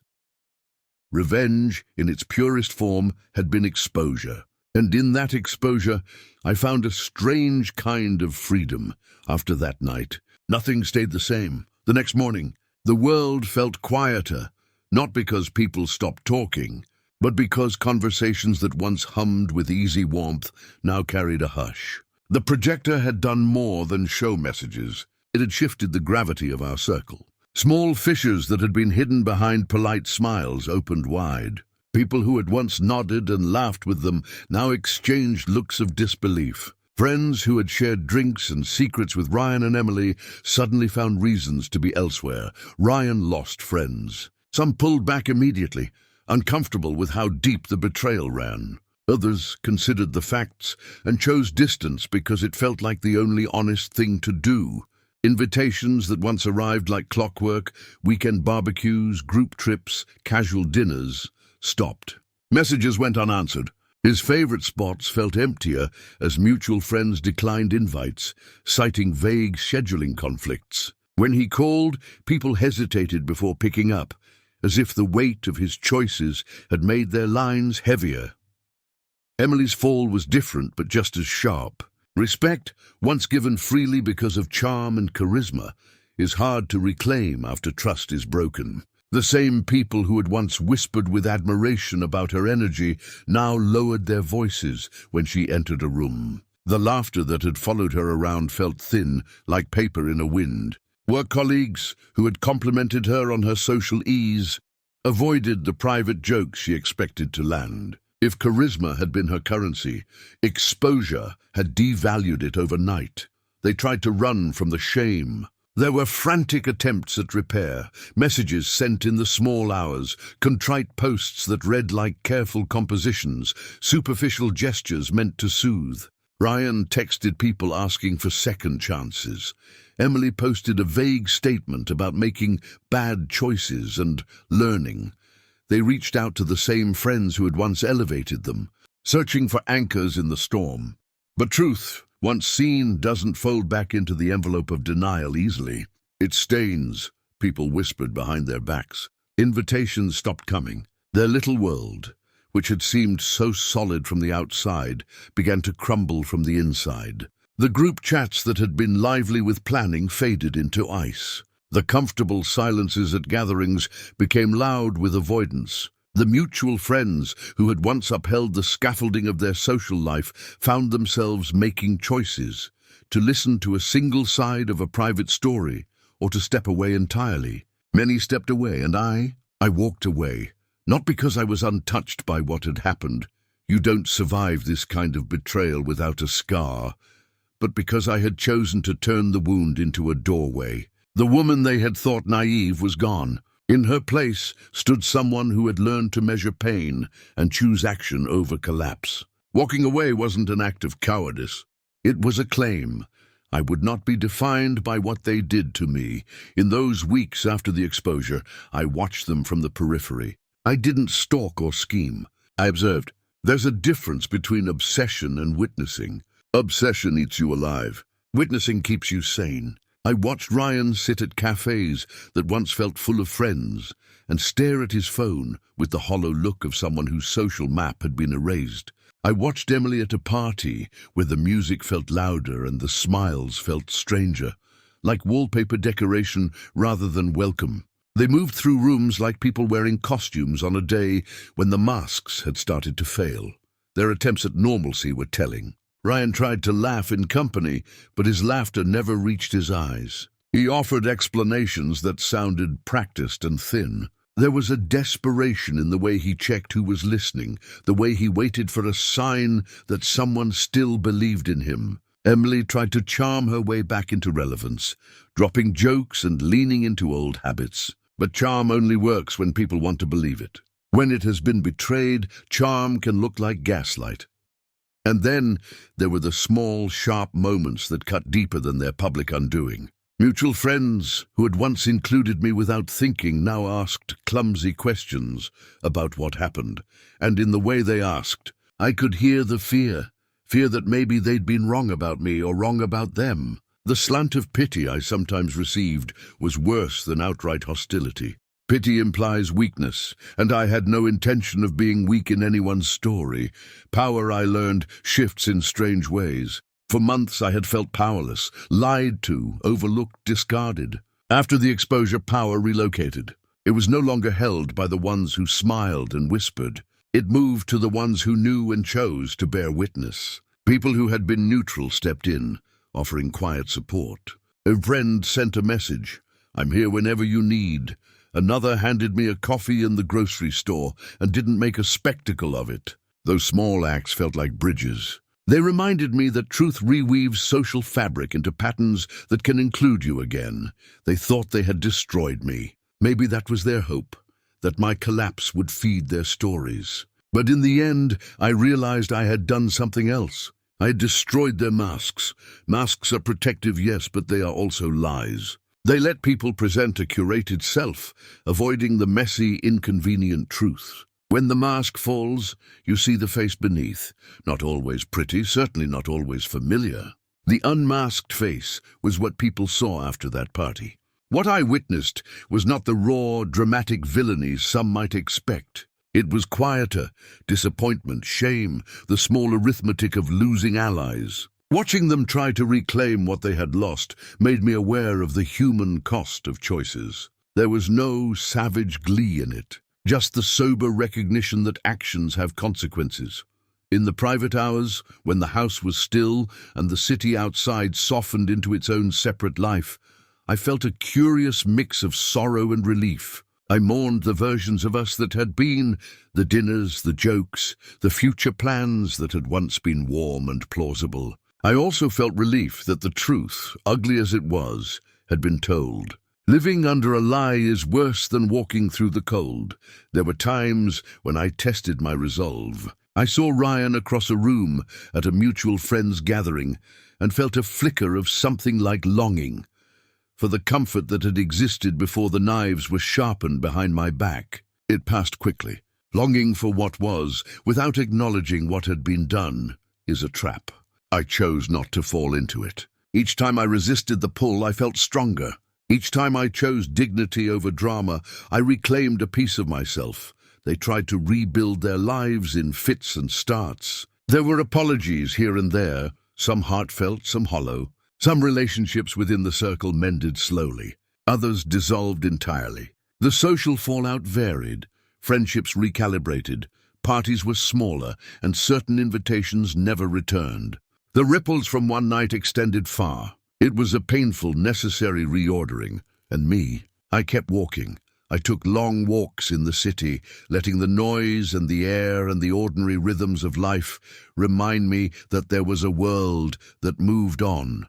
Revenge, in its purest form, had been exposure. And in that exposure, I found a strange kind of freedom. After that night, nothing stayed the same. The next morning, the world felt quieter, not because people stopped talking, but because conversations that once hummed with easy warmth now carried a hush. The projector had done more than show messages. It had shifted the gravity of our circle. Small fissures that had been hidden behind polite smiles opened wide. People who had once nodded and laughed with them now exchanged looks of disbelief. Friends who had shared drinks and secrets with Ryan and Emily suddenly found reasons to be elsewhere. Ryan lost friends. Some pulled back immediately, uncomfortable with how deep the betrayal ran. Others considered the facts and chose distance because it felt like the only honest thing to do. Invitations that once arrived like clockwork, weekend barbecues, group trips, casual dinners, stopped. Messages went unanswered. His favorite spots felt emptier as mutual friends declined invites, citing vague scheduling conflicts. When he called, people hesitated before picking up, as if the weight of his choices had made their lines heavier. Emily's fall was different, but just as sharp. Respect, once given freely because of charm and charisma, is hard to reclaim after trust is broken. The same people who had once whispered with admiration about her energy now lowered their voices when she entered a room. The laughter that had followed her around felt thin, like paper in a wind. Work colleagues, who had complimented her on her social ease, avoided the private jokes she expected to land. If charisma had been her currency, exposure had devalued it overnight. They tried to run from the shame. There were frantic attempts at repair, messages sent in the small hours, contrite posts that read like careful compositions, superficial gestures meant to soothe. Ryan texted people asking for second chances. Emily posted a vague statement about making bad choices and learning. They reached out to the same friends who had once elevated them, searching for anchors in the storm. But truth, once seen, doesn't fold back into the envelope of denial easily. It stains, people whispered behind their backs. Invitations stopped coming. Their little world, which had seemed so solid from the outside, began to crumble from the inside. The group chats that had been lively with planning faded into ice. The comfortable silences at gatherings became loud with avoidance. The mutual friends who had once upheld the scaffolding of their social life found themselves making choices, to listen to a single side of a private story or to step away entirely. Many stepped away, and I walked away, not because I was untouched by what had happened. You don't survive this kind of betrayal without a scar, but because I had chosen to turn the wound into a doorway. The woman they had thought naive was gone. In her place stood someone who had learned to measure pain and choose action over collapse. Walking away wasn't an act of cowardice. It was a claim. I would not be defined by what they did to me. In those weeks after the exposure, I watched them from the periphery. I didn't stalk or scheme. I observed. There's a difference between obsession and witnessing. Obsession eats you alive. Witnessing keeps you sane. I watched Ryan sit at cafes that once felt full of friends and stare at his phone with the hollow look of someone whose social map had been erased. I watched Emily at a party where the music felt louder and the smiles felt stranger, like wallpaper decoration rather than welcome. They moved through rooms like people wearing costumes on a day when the masks had started to fail. Their attempts at normalcy were telling. Ryan tried to laugh in company, but his laughter never reached his eyes. He offered explanations that sounded practiced and thin. There was a desperation in the way he checked who was listening, the way he waited for a sign that someone still believed in him. Emily tried to charm her way back into relevance, dropping jokes and leaning into old habits. But charm only works when people want to believe it. When it has been betrayed, charm can look like gaslight. And then there were the small, sharp moments that cut deeper than their public undoing. Mutual friends who had once included me without thinking now asked clumsy questions about what happened. And in the way they asked, I could hear the fear that maybe they'd been wrong about me or wrong about them. The slant of pity I sometimes received was worse than outright hostility. Pity implies weakness, and I had no intention of being weak in anyone's story. Power, I learned, shifts in strange ways. For months I had felt powerless, lied to, overlooked, discarded. After the exposure, power relocated. It was no longer held by the ones who smiled and whispered. It moved to the ones who knew and chose to bear witness. People who had been neutral stepped in, offering quiet support. A friend sent a message. I'm here whenever you need. Another handed me a coffee in the grocery store and didn't make a spectacle of it. Those small acts felt like bridges. They reminded me that truth reweaves social fabric into patterns that can include you again. They thought they had destroyed me. Maybe that was their hope, that my collapse would feed their stories. But in the end, I realized I had done something else. I had destroyed their masks. Masks are protective, yes, but they are also lies. They let people present a curated self, avoiding the messy, inconvenient truth. When the mask falls, you see the face beneath. Not always pretty, certainly not always familiar. The unmasked face was what people saw after that party. What I witnessed was not the raw, dramatic villainy some might expect. It was quieter, disappointment, shame, the small arithmetic of losing allies. Watching them try to reclaim what they had lost made me aware of the human cost of choices. There was no savage glee in it, just the sober recognition that actions have consequences. In the private hours, when the house was still and the city outside softened into its own separate life, I felt a curious mix of sorrow and relief. I mourned the versions of us that had been, the dinners, the jokes, the future plans that had once been warm and plausible. I also felt relief that the truth, ugly as it was, had been told. Living under a lie is worse than walking through the cold. There were times when I tested my resolve. I saw Ryan across a room at a mutual friend's gathering and felt a flicker of something like longing for the comfort that had existed before the knives were sharpened behind my back. It passed quickly. Longing for what was, without acknowledging what had been done, is a trap. I chose not to fall into it. Each time I resisted the pull, I felt stronger. Each time I chose dignity over drama, I reclaimed a piece of myself. They tried to rebuild their lives in fits and starts. There were apologies here and there, some heartfelt, some hollow. Some relationships within the circle mended slowly. Others dissolved entirely. The social fallout varied. Friendships recalibrated. Parties were smaller, and certain invitations never returned. The ripples from one night extended far. It was a painful, necessary reordering. And me, I kept walking. I took long walks in the city, letting the noise and the air and the ordinary rhythms of life remind me that there was a world that moved on,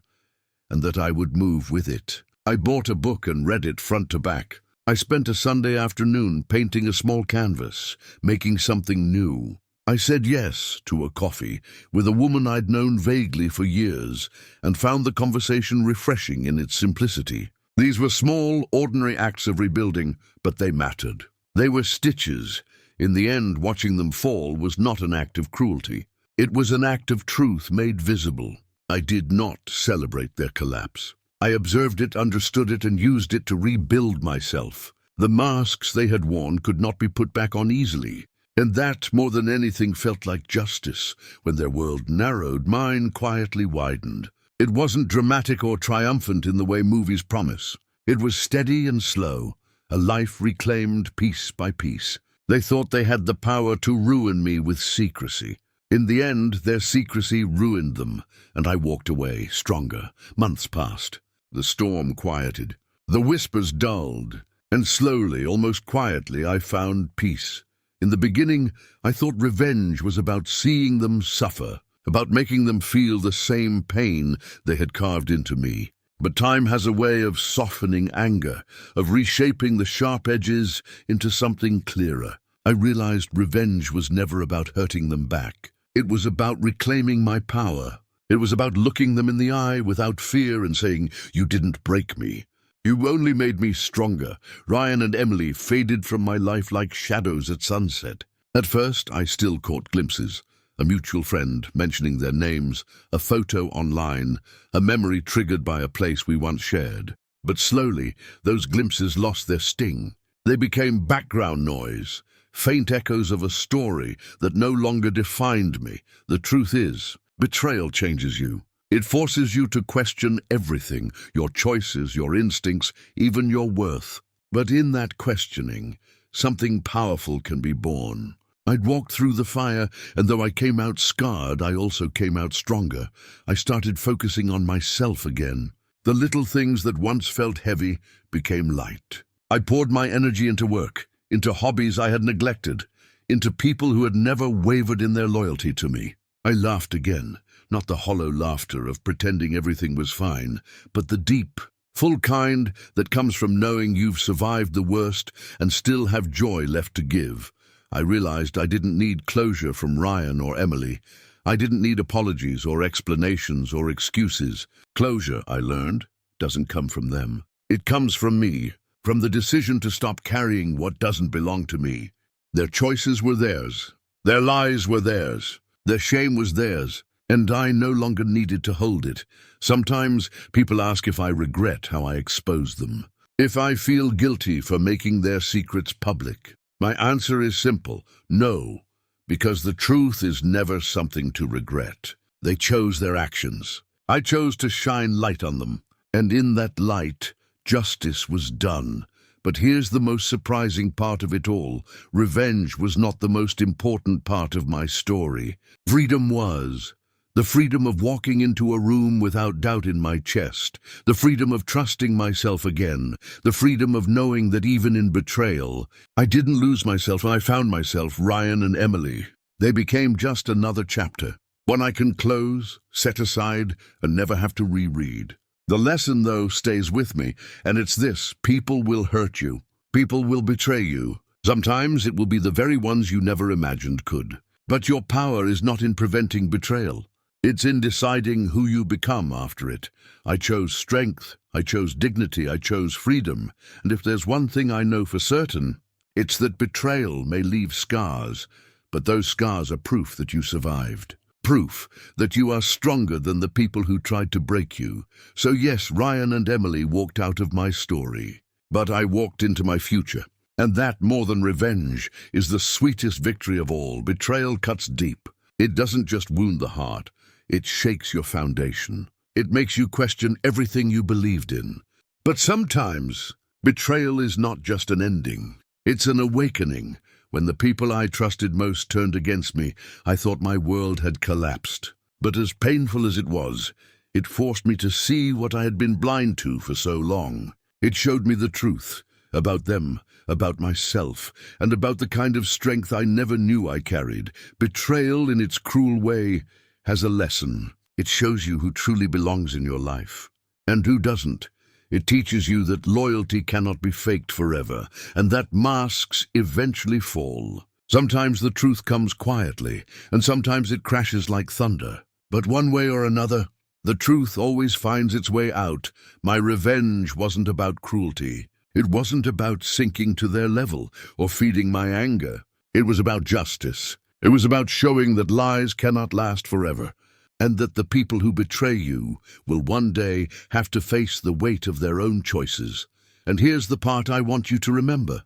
and that I would move with it. I bought a book and read it front to back. I spent a Sunday afternoon painting a small canvas, making something new. I said yes to a coffee with a woman I'd known vaguely for years and found the conversation refreshing in its simplicity. These were small, ordinary acts of rebuilding, but they mattered. They were stitches. In the end, watching them fall was not an act of cruelty. It was an act of truth made visible. I did not celebrate their collapse. I observed it, understood it, and used it to rebuild myself. The masks they had worn could not be put back on easily, and that, more than anything, felt like justice. When their world narrowed, mine quietly widened. It wasn't dramatic or triumphant in the way movies promise. It was steady and slow, a life reclaimed piece by piece. They thought they had the power to ruin me with secrecy. In the end, their secrecy ruined them, and I walked away, stronger. Months passed. The storm quieted. The whispers dulled, and slowly, almost quietly, I found peace. In the beginning, I thought revenge was about seeing them suffer, about making them feel the same pain they had carved into me. But time has a way of softening anger, of reshaping the sharp edges into something clearer. I realized revenge was never about hurting them back. It was about reclaiming my power. It was about looking them in the eye without fear and saying, "You didn't break me. You only made me stronger." Ryan and Emily faded from my life like shadows at sunset. At first, I still caught glimpses. A mutual friend mentioning their names, a photo online, a memory triggered by a place we once shared. But slowly, those glimpses lost their sting. They became background noise, faint echoes of a story that no longer defined me. The truth is, betrayal changes you. It forces you to question everything, your choices, your instincts, even your worth. But in that questioning, something powerful can be born. I'd walked through the fire, and though I came out scarred, I also came out stronger. I started focusing on myself again. The little things that once felt heavy became light. I poured my energy into work, into hobbies I had neglected, into people who had never wavered in their loyalty to me. I laughed again, not the hollow laughter of pretending everything was fine, but the deep, full kind that comes from knowing you've survived the worst and still have joy left to give. I realized I didn't need closure from Ryan or Emily. I didn't need apologies or explanations or excuses. Closure, I learned, doesn't come from them. It comes from me, from the decision to stop carrying what doesn't belong to me. Their choices were theirs. Their lies were theirs. Their shame was theirs. And I no longer needed to hold it. Sometimes people ask if I regret how I exposed them, if I feel guilty for making their secrets public. My answer is simple: no, because the truth is never something to regret. They chose their actions. I chose to shine light on them, and in that light, justice was done. But here's the most surprising part of it all. Revenge was not the most important part of my story. Freedom was. The freedom of walking into a room without doubt in my chest. The freedom of trusting myself again. The freedom of knowing that even in betrayal, I didn't lose myself. I found myself, Ryan and Emily. They became just another chapter, one I can close, set aside, and never have to reread. The lesson, though, stays with me, and it's this: people will hurt you. People will betray you. Sometimes it will be the very ones you never imagined could. But your power is not in preventing betrayal. It's in deciding who you become after it. I chose strength, I chose dignity, I chose freedom. And if there's one thing I know for certain, it's that betrayal may leave scars, but those scars are proof that you survived. Proof that you are stronger than the people who tried to break you. So yes, Ryan and Emily walked out of my story, but I walked into my future. And that, more than revenge, is the sweetest victory of all. Betrayal cuts deep. It doesn't just wound the heart. It shakes your foundation. It makes you question everything you believed in. But sometimes, betrayal is not just an ending. It's an awakening. When the people I trusted most turned against me, I thought my world had collapsed. But as painful as it was, it forced me to see what I had been blind to for so long. It showed me the truth about them, about myself, and about the kind of strength I never knew I carried. Betrayal, in its cruel way, has a lesson. It shows you who truly belongs in your life, and who doesn't. It teaches you that loyalty cannot be faked forever, and that masks eventually fall. Sometimes the truth comes quietly, and sometimes it crashes like thunder. But one way or another, the truth always finds its way out. My revenge wasn't about cruelty. It wasn't about sinking to their level or feeding my anger. It was about justice. It was about showing that lies cannot last forever, and that the people who betray you will one day have to face the weight of their own choices. And here's the part I want you to remember.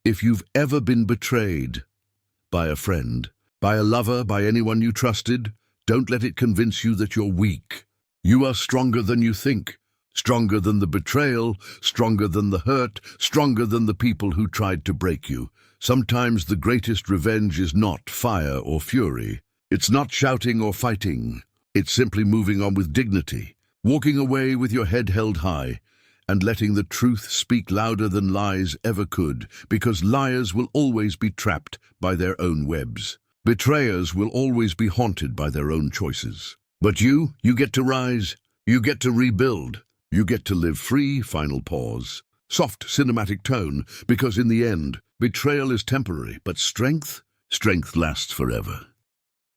If you've ever been betrayed by a friend, by a lover, by anyone you trusted, don't let it convince you that you're weak. You are stronger than you think. Stronger than the betrayal, stronger than the hurt, stronger than the people who tried to break you. Sometimes the greatest revenge is not fire or fury. It's not shouting or fighting. It's simply moving on with dignity, walking away with your head held high, and letting the truth speak louder than lies ever could, because liars will always be trapped by their own webs. Betrayers will always be haunted by their own choices. But you get to rise, you get to rebuild, you get to live free. Final pause. Soft cinematic tone, because in the end, betrayal is temporary, but strength lasts forever.